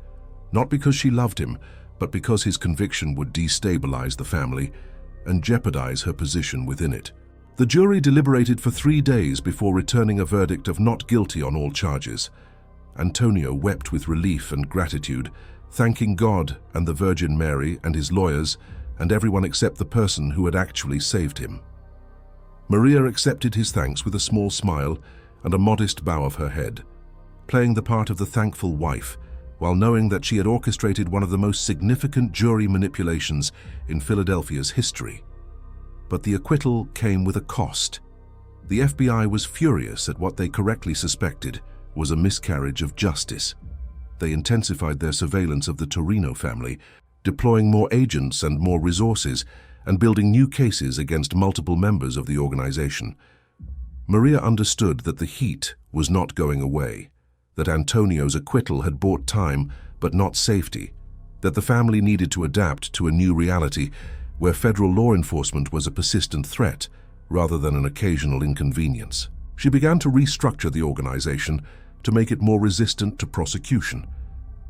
not because she loved him, but because his conviction would destabilize the family and jeopardize her position within it. The jury deliberated for 3 days before returning a verdict of not guilty on all charges. Antonio wept with relief and gratitude, thanking God and the Virgin Mary and his lawyers and everyone except the person who had actually saved him. Maria accepted his thanks with a small smile and a modest bow of her head, playing the part of the thankful wife, while knowing that she had orchestrated one of the most significant jury manipulations in Philadelphia's history. But the acquittal came with a cost. The FBI was furious at what they correctly suspected was a miscarriage of justice. They intensified their surveillance of the Torino family, deploying more agents and more resources, and building new cases against multiple members of the organization. Maria understood that the heat was not going away, that Antonio's acquittal had bought time but not safety, that the family needed to adapt to a new reality where federal law enforcement was a persistent threat rather than an occasional inconvenience. She began to restructure the organization to make it more resistant to prosecution.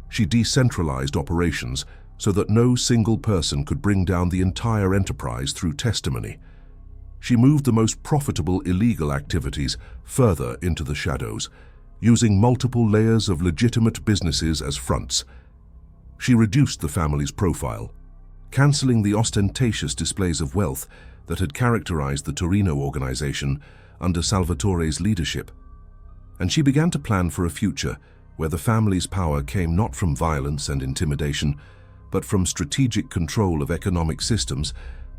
She decentralized operations so that no single person could bring down the entire enterprise through testimony. She moved the most profitable illegal activities further into the shadows, using multiple layers of legitimate businesses as fronts. She reduced the family's profile, cancelling the ostentatious displays of wealth that had characterized the Torino organization under Salvatore's leadership. And she began to plan for a future where the family's power came not from violence and intimidation, but from strategic control of economic systems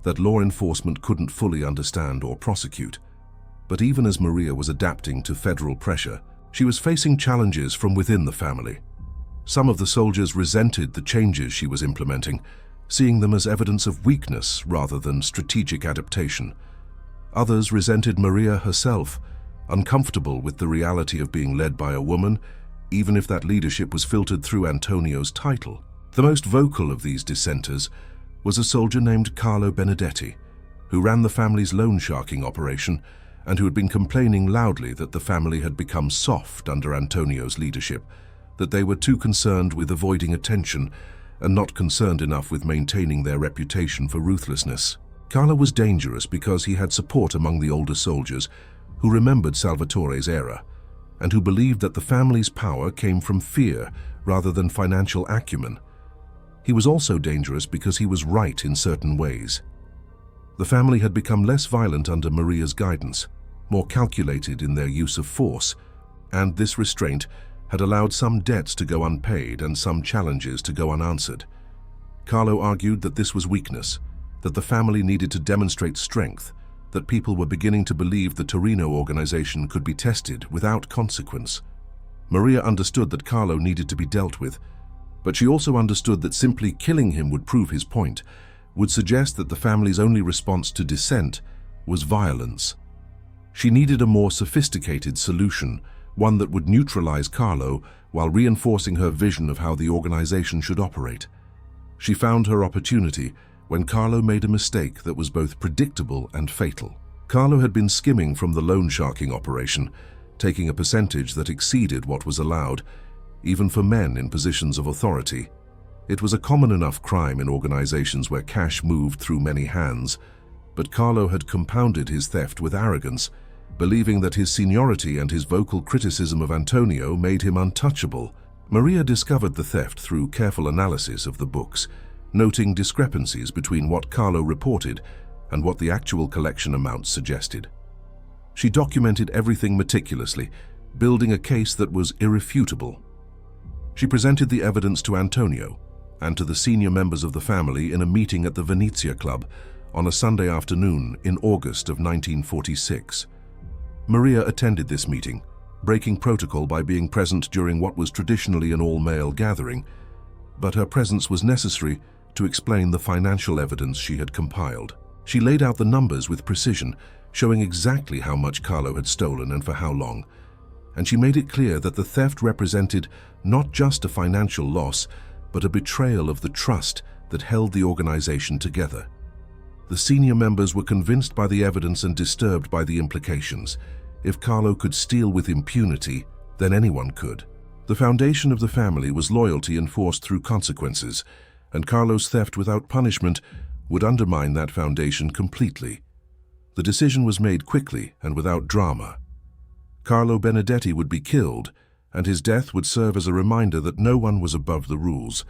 that law enforcement couldn't fully understand or prosecute. But even as Maria was adapting to federal pressure, she was facing challenges from within the family. Some of the soldiers resented the changes she was implementing, seeing them as evidence of weakness rather than strategic adaptation. Others resented Maria herself, uncomfortable with the reality of being led by a woman, even if that leadership was filtered through Antonio's title. The most vocal of these dissenters was a soldier named Carlo Benedetti, who ran the family's loan sharking operation and who had been complaining loudly that the family had become soft under Antonio's leadership, that they were too concerned with avoiding attention and not concerned enough with maintaining their reputation for ruthlessness. Carlo was dangerous because he had support among the older soldiers who remembered Salvatore's era and who believed that the family's power came from fear rather than financial acumen. He was also dangerous because he was right in certain ways. The family had become less violent under Maria's guidance, more calculated in their use of force, and this restraint had allowed some debts to go unpaid and some challenges to go unanswered. Carlo argued that this was weakness, that the family needed to demonstrate strength, that people were beginning to believe the Torino organization could be tested without consequence. Maria understood that Carlo needed to be dealt with, but she also understood that simply killing him would prove his point, would suggest that the family's only response to dissent was violence. She needed a more sophisticated solution, one that would neutralize Carlo while reinforcing her vision of how the organization should operate. She found her opportunity when Carlo made a mistake that was both predictable and fatal. Carlo had been skimming from the loan sharking operation, taking a percentage that exceeded what was allowed, even for men in positions of authority. It was a common enough crime in organizations where cash moved through many hands, but Carlo had compounded his theft with arrogance, believing that his seniority and his vocal criticism of Antonio made him untouchable. Maria discovered the theft through careful analysis of the books, noting discrepancies between what Carlo reported and what the actual collection amounts suggested. She documented everything meticulously, building a case that was irrefutable. She presented the evidence to Antonio and to the senior members of the family in a meeting at the Venezia Club on a Sunday afternoon in August of 1946. Maria attended this meeting, breaking protocol by being present during what was traditionally an all-male gathering, but her presence was necessary to explain the financial evidence she had compiled. She laid out the numbers with precision, showing exactly how much Carlo had stolen and for how long, and she made it clear that the theft represented not just a financial loss, but a betrayal of the trust that held the organization together. The senior members were convinced by the evidence and disturbed by the implications. If Carlo could steal with impunity, then anyone could. The foundation of the family was loyalty enforced through consequences, and Carlo's theft without punishment would undermine that foundation completely. The decision was made quickly and without drama. Carlo Benedetti would be killed, and his death would serve as a reminder that no one was above the rules,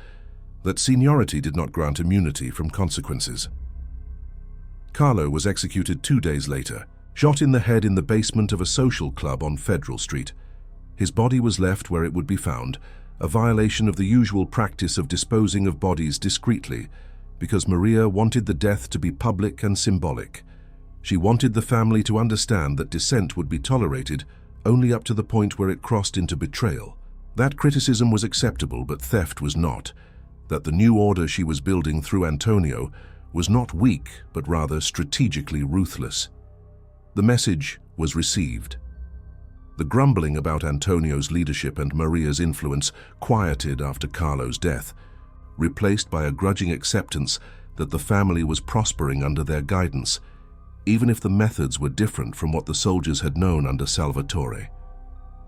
that seniority did not grant immunity from consequences. Carlo was executed 2 days later, shot in the head in the basement of a social club on Federal Street. His body was left where it would be found, a violation of the usual practice of disposing of bodies discreetly, because Maria wanted the death to be public and symbolic. She wanted the family to understand that dissent would be tolerated only up to the point where it crossed into betrayal. That criticism was acceptable, but theft was not. That the new order she was building through Antonio was not weak, but rather strategically ruthless. The message was received. The grumbling about Antonio's leadership and Maria's influence quieted after Carlo's death, replaced by a grudging acceptance that the family was prospering under their guidance, even if the methods were different from what the soldiers had known under Salvatore.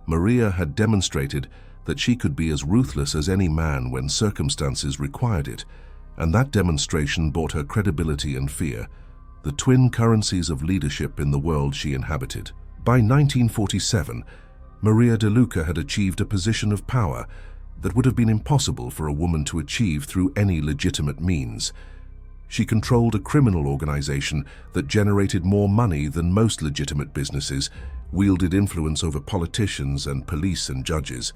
Maria had demonstrated that she could be as ruthless as any man when circumstances required it, and that demonstration brought her credibility and fear, the twin currencies of leadership in the world she inhabited. By 1947, Maria DeLuca had achieved a position of power that would have been impossible for a woman to achieve through any legitimate means. She controlled a criminal organization that generated more money than most legitimate businesses, wielded influence over politicians and police and judges,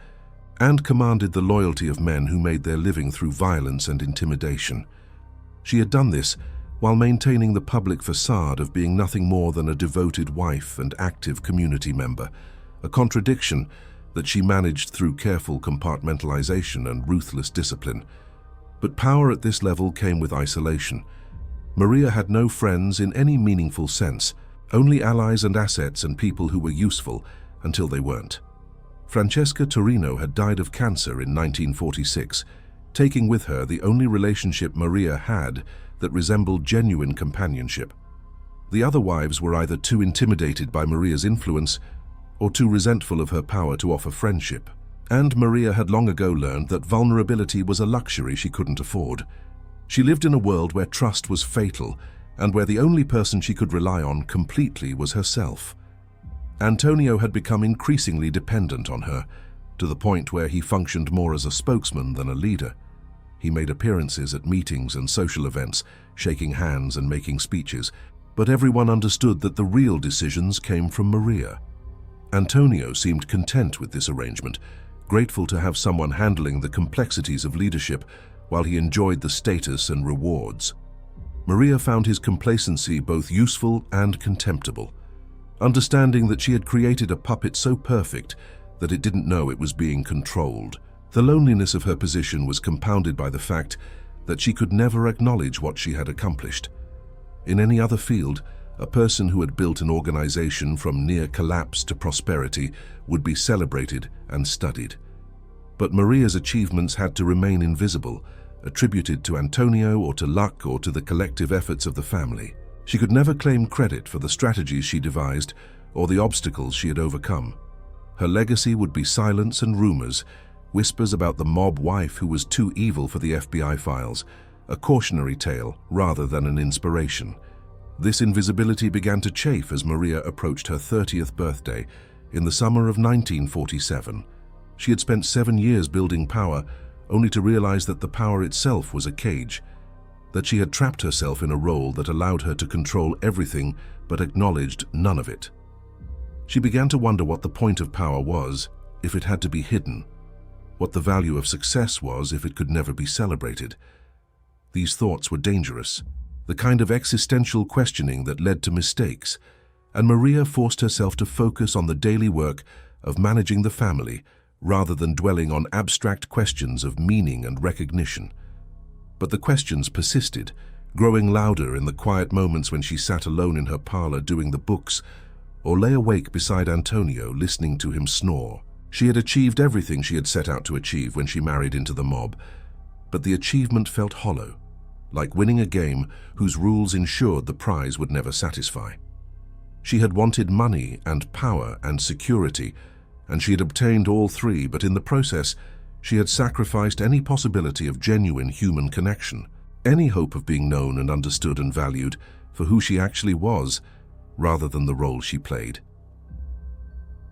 and commanded the loyalty of men who made their living through violence and intimidation. She had done this while maintaining the public facade of being nothing more than a devoted wife and active community member, a contradiction that she managed through careful compartmentalization and ruthless discipline. But power at this level came with isolation. Maria had no friends in any meaningful sense, only allies and assets and people who were useful until they weren't. Francesca Torino had died of cancer in 1946, taking with her the only relationship Maria had that resembled genuine companionship. The other wives were either too intimidated by Maria's influence or too resentful of her power to offer friendship. And Maria had long ago learned that vulnerability was a luxury she couldn't afford. She lived in a world where trust was fatal and where the only person she could rely on completely was herself. Antonio had become increasingly dependent on her, to the point where he functioned more as a spokesman than a leader. He made appearances at meetings and social events, shaking hands and making speeches, but everyone understood that the real decisions came from Maria. Antonio seemed content with this arrangement, grateful to have someone handling the complexities of leadership while he enjoyed the status and rewards. Maria found his complacency both useful and contemptible, understanding that she had created a puppet so perfect that it didn't know it was being controlled. The loneliness of her position was compounded by the fact that she could never acknowledge what she had accomplished. In any other field, a person who had built an organization from near collapse to prosperity would be celebrated and studied. But Maria's achievements had to remain invisible, attributed to Antonio or to luck or to the collective efforts of the family. She could never claim credit for the strategies she devised or the obstacles she had overcome. Her legacy would be silence and rumors, whispers about the mob wife who was too evil for the FBI files, a cautionary tale rather than an inspiration. This invisibility began to chafe as Maria approached her 30th birthday in the summer of 1947. She had spent 7 years building power, only to realize that the power itself was a cage, that she had trapped herself in a role that allowed her to control everything but acknowledged none of it. She began to wonder what the point of power was if it had to be hidden, what the value of success was if it could never be celebrated. These thoughts were dangerous, the kind of existential questioning that led to mistakes, and Maria forced herself to focus on the daily work of managing the family rather than dwelling on abstract questions of meaning and recognition. But the questions persisted, growing louder in the quiet moments when she sat alone in her parlor doing the books or lay awake beside Antonio listening to him snore. She had achieved everything she had set out to achieve when she married into the mob, but the achievement felt hollow, like winning a game whose rules ensured the prize would never satisfy. She had wanted money and power and security, and she had obtained all three, but in the process, she had sacrificed any possibility of genuine human connection, any hope of being known and understood and valued for who she actually was, rather than the role she played.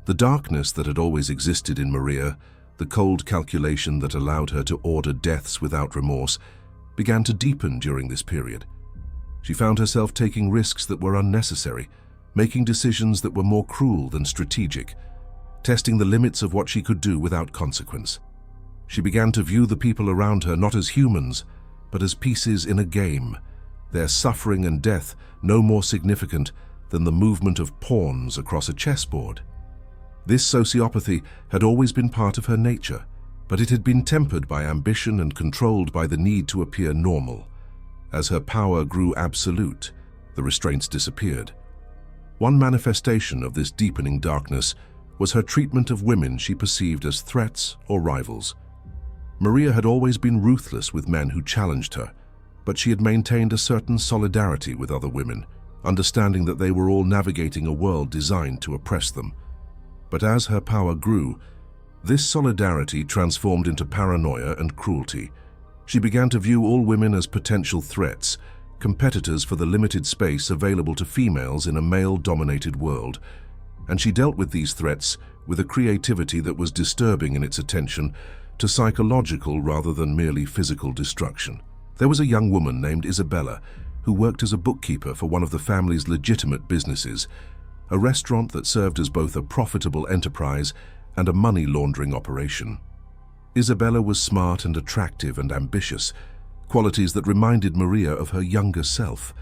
The darkness that had always existed in Maria, the cold calculation that allowed her to order deaths without remorse, began to deepen during this period. She found herself taking risks that were unnecessary, making decisions that were more cruel than strategic, testing the limits of what she could do without consequence. She began to view the people around her not as humans, but as pieces in a game, their suffering and death no more significant than the movement of pawns across a chessboard. This sociopathy had always been part of her nature, but it had been tempered by ambition and controlled by the need to appear normal. As her power grew absolute, the restraints disappeared. One manifestation of this deepening darkness was her treatment of women she perceived as threats or rivals. Maria had always been ruthless with men who challenged her, but she had maintained a certain solidarity with other women, understanding that they were all navigating a world designed to oppress them. But as her power grew, this solidarity transformed into paranoia and cruelty. She began to view all women as potential threats, competitors for the limited space available to females in a male-dominated world, and she dealt with these threats with a creativity that was disturbing in its attention to psychological rather than merely physical destruction. There was a young woman named Isabella who worked as a bookkeeper for one of the family's legitimate businesses, a restaurant that served as both a profitable enterprise and a money laundering operation. Isabella was smart and attractive and ambitious, qualities that reminded Maria of her younger self.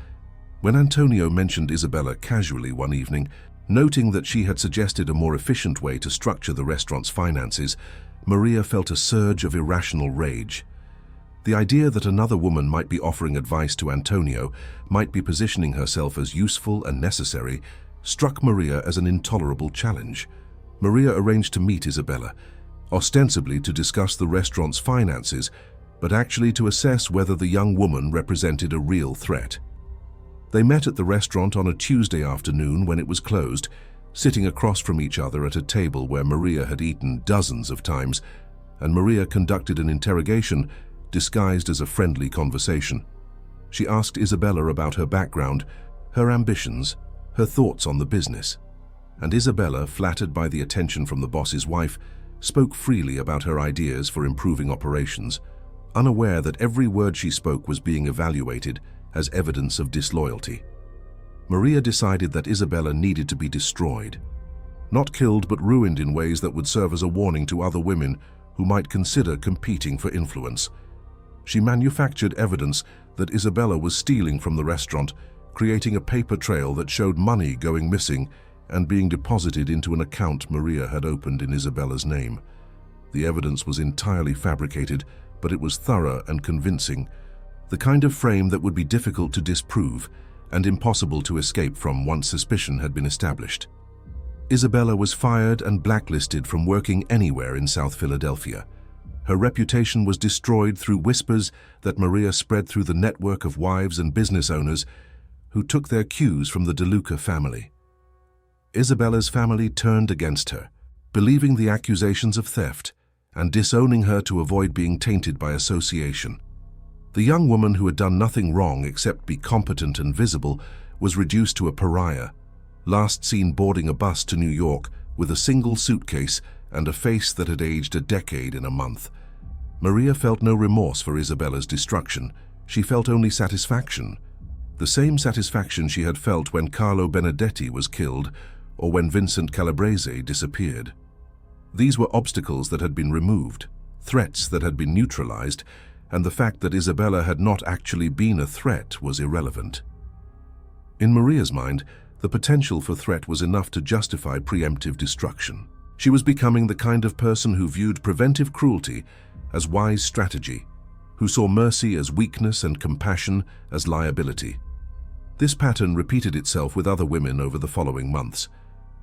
When Antonio mentioned Isabella casually one evening, noting that she had suggested a more efficient way to structure the restaurant's finances, Maria felt a surge of irrational rage. The idea that another woman might be offering advice to Antonio, might be positioning herself as useful and necessary, struck Maria as an intolerable challenge. Maria arranged to meet Isabella, ostensibly to discuss the restaurant's finances, but actually to assess whether the young woman represented a real threat. They met at the restaurant on a Tuesday afternoon when it was closed, sitting across from each other at a table where Maria had eaten dozens of times, and Maria conducted an interrogation disguised as a friendly conversation. She asked Isabella about her background, her ambitions, her thoughts on the business. And Isabella, flattered by the attention from the boss's wife, spoke freely about her ideas for improving operations, unaware that every word she spoke was being evaluated as evidence of disloyalty. Maria decided that Isabella needed to be destroyed. Not killed, but ruined in ways that would serve as a warning to other women who might consider competing for influence. She manufactured evidence that Isabella was stealing from the restaurant, creating a paper trail that showed money going missing and being deposited into an account Maria had opened in Isabella's name. The evidence was entirely fabricated, but it was thorough and convincing, the kind of frame that would be difficult to disprove and impossible to escape from once suspicion had been established. Isabella was fired and blacklisted from working anywhere in South Philadelphia. Her reputation was destroyed through whispers that Maria spread through the network of wives and business owners who took their cues from the DeLuca family. Isabella's family turned against her, believing the accusations of theft and disowning her to avoid being tainted by association. The young woman who had done nothing wrong except be competent and visible was reduced to a pariah, last seen boarding a bus to New York with a single suitcase and a face that had aged a decade in a month. Maria felt no remorse for Isabella's destruction. She felt only satisfaction. The same satisfaction she had felt when Carlo Benedetti was killed or when Vincent Calabrese disappeared. These were obstacles that had been removed, threats that had been neutralized, and the fact that Isabella had not actually been a threat was irrelevant. In Maria's mind, the potential for threat was enough to justify preemptive destruction. She was becoming the kind of person who viewed preventive cruelty as wise strategy, who saw mercy as weakness and compassion as liability. This pattern repeated itself with other women over the following months.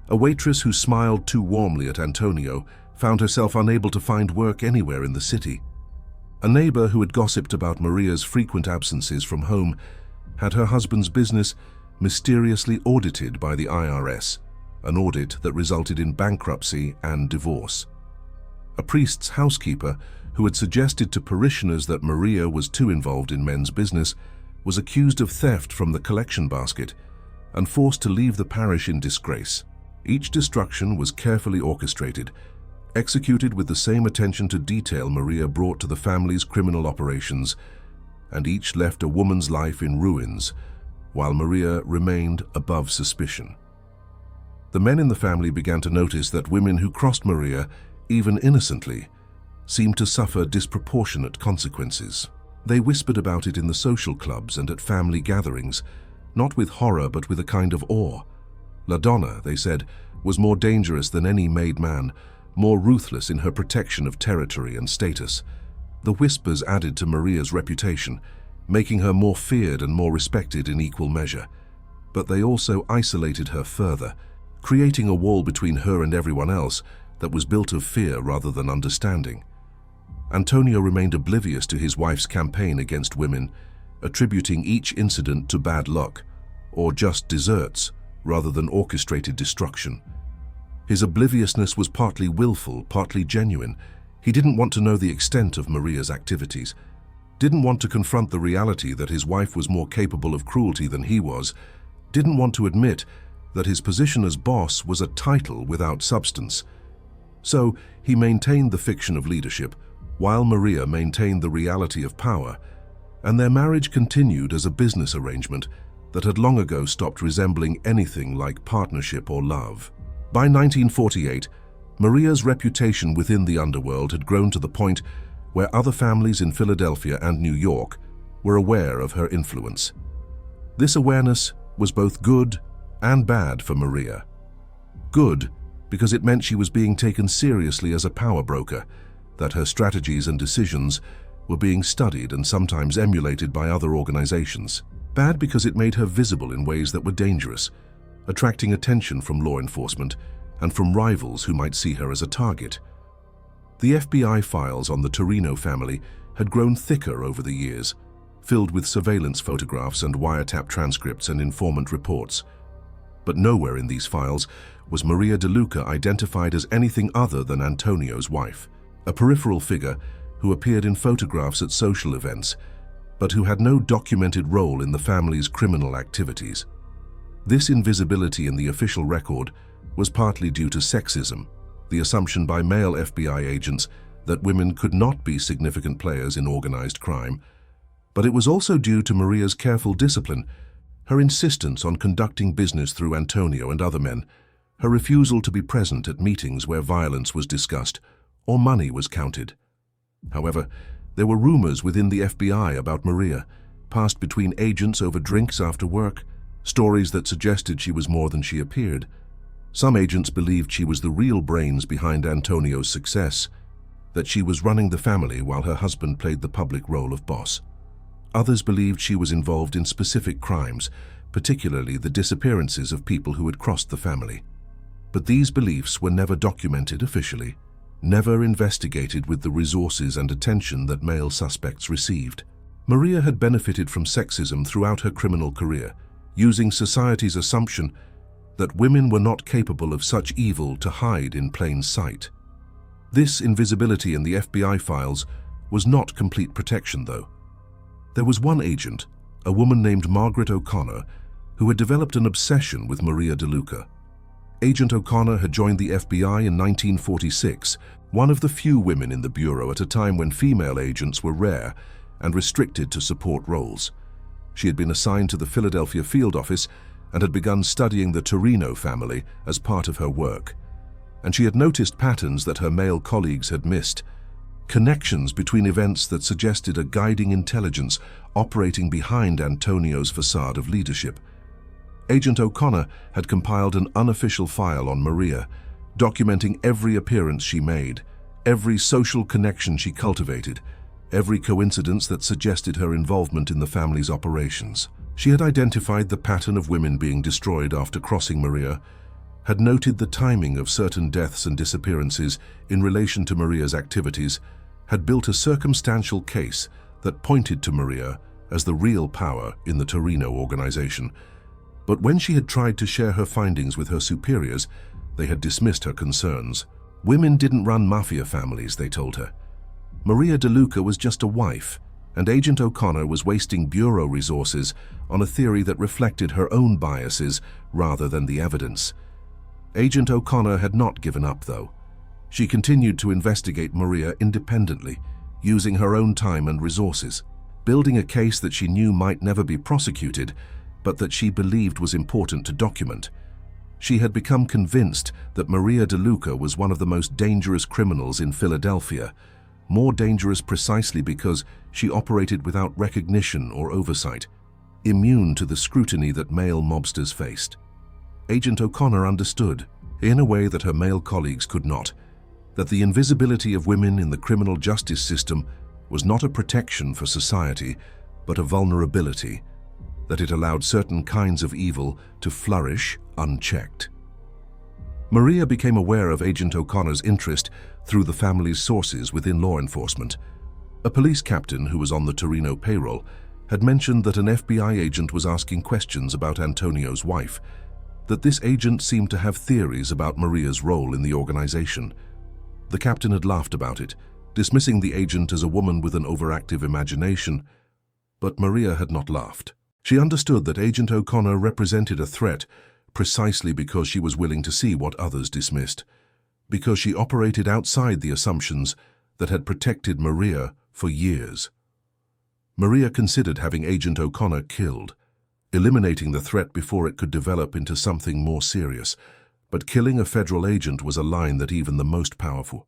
A waitress who smiled too warmly at Antonio found herself unable to find work anywhere in the city. A neighbor who had gossiped about Maria's frequent absences from home had her husband's business mysteriously audited by the IRS, an audit that resulted in bankruptcy and divorce. A priest's housekeeper who had suggested to parishioners that Maria was too involved in men's business was accused of theft from the collection basket and forced to leave the parish in disgrace. Each destruction was carefully orchestrated, executed with the same attention to detail Maria brought to the family's criminal operations, and each left a woman's life in ruins, while Maria remained above suspicion. The men in the family began to notice that women who crossed Maria, even innocently, seemed to suffer disproportionate consequences. They whispered about it in the social clubs and at family gatherings, not with horror but with a kind of awe. La Donna, they said, was more dangerous than any made man, more ruthless in her protection of territory and status. The whispers added to Maria's reputation, making her more feared and more respected in equal measure. But they also isolated her further, creating a wall between her and everyone else that was built of fear rather than understanding. Antonio remained oblivious to his wife's campaign against women, attributing each incident to bad luck, or just deserts, rather than orchestrated destruction. His obliviousness was partly willful, partly genuine. He didn't want to know the extent of Maria's activities, didn't want to confront the reality that his wife was more capable of cruelty than he was, didn't want to admit that his position as boss was a title without substance. So he maintained the fiction of leadership, while Maria maintained the reality of power, and their marriage continued as a business arrangement that had long ago stopped resembling anything like partnership or love. By 1948, Maria's reputation within the underworld had grown to the point where other families in Philadelphia and New York were aware of her influence. This awareness was both good and bad for Maria. Good, because it meant she was being taken seriously as a power broker, that her strategies and decisions were being studied and sometimes emulated by other organizations. Bad because it made her visible in ways that were dangerous, attracting attention from law enforcement and from rivals who might see her as a target. The FBI files on the Torino family had grown thicker over the years, filled with surveillance photographs and wiretap transcripts and informant reports. But nowhere in these files was Maria DeLuca identified as anything other than Antonio's wife, a peripheral figure who appeared in photographs at social events, but who had no documented role in the family's criminal activities. This invisibility in the official record was partly due to sexism, the assumption by male FBI agents that women could not be significant players in organized crime, but it was also due to Maria's careful discipline, her insistence on conducting business through Antonio and other men, her refusal to be present at meetings where violence was discussed or money was counted. However, there were rumors within the FBI about Maria, passed between agents over drinks after work, stories that suggested she was more than she appeared. Some agents believed she was the real brains behind Antonio's success, that she was running the family while her husband played the public role of boss. Others believed she was involved in specific crimes, particularly the disappearances of people who had crossed the family. But these beliefs were never documented officially, never investigated with the resources and attention that male suspects received. Maria had benefited from sexism throughout her criminal career, using society's assumption that women were not capable of such evil to hide in plain sight. This invisibility in the FBI files was not complete protection, though. There was one agent, a woman named Margaret O'Connor, who had developed an obsession with Maria DeLuca. Agent O'Connor had joined the FBI in 1946, one of the few women in the Bureau at a time when female agents were rare and restricted to support roles. She had been assigned to the Philadelphia field office and had begun studying the Torino family as part of her work. And she had noticed patterns that her male colleagues had missed, connections between events that suggested a guiding intelligence operating behind Antonio's facade of leadership. Agent O'Connor had compiled an unofficial file on Maria, documenting every appearance she made, every social connection she cultivated, every coincidence that suggested her involvement in the family's operations. She had identified the pattern of women being destroyed after crossing Maria, had noted the timing of certain deaths and disappearances in relation to Maria's activities, had built a circumstantial case that pointed to Maria as the real power in the Torino organization. But when she had tried to share her findings with her superiors, they had dismissed her concerns. Women didn't run mafia families, they told her. Maria DeLuca was just a wife, and Agent O'Connor was wasting bureau resources on a theory that reflected her own biases rather than the evidence. Agent O'Connor had not given up, though. She continued to investigate Maria independently, using her own time and resources, building a case that she knew might never be prosecuted, but that she believed was important to document. She had become convinced that Maria DeLuca was one of the most dangerous criminals in Philadelphia, more dangerous precisely because she operated without recognition or oversight, immune to the scrutiny that male mobsters faced. Agent O'Connor understood, in a way that her male colleagues could not, that the invisibility of women in the criminal justice system was not a protection for society, but a vulnerability, that it allowed certain kinds of evil to flourish unchecked. Maria became aware of Agent O'Connor's interest through the family's sources within law enforcement. A police captain who was on the Torino payroll had mentioned that an FBI agent was asking questions about Antonio's wife, that this agent seemed to have theories about Maria's role in the organization. The captain had laughed about it, dismissing the agent as a woman with an overactive imagination, but Maria had not laughed. She understood that Agent O'Connor represented a threat precisely because she was willing to see what others dismissed, because she operated outside the assumptions that had protected Maria for years. Maria considered having Agent O'Connor killed, eliminating the threat before it could develop into something more serious, but killing a federal agent was a line that even the most powerful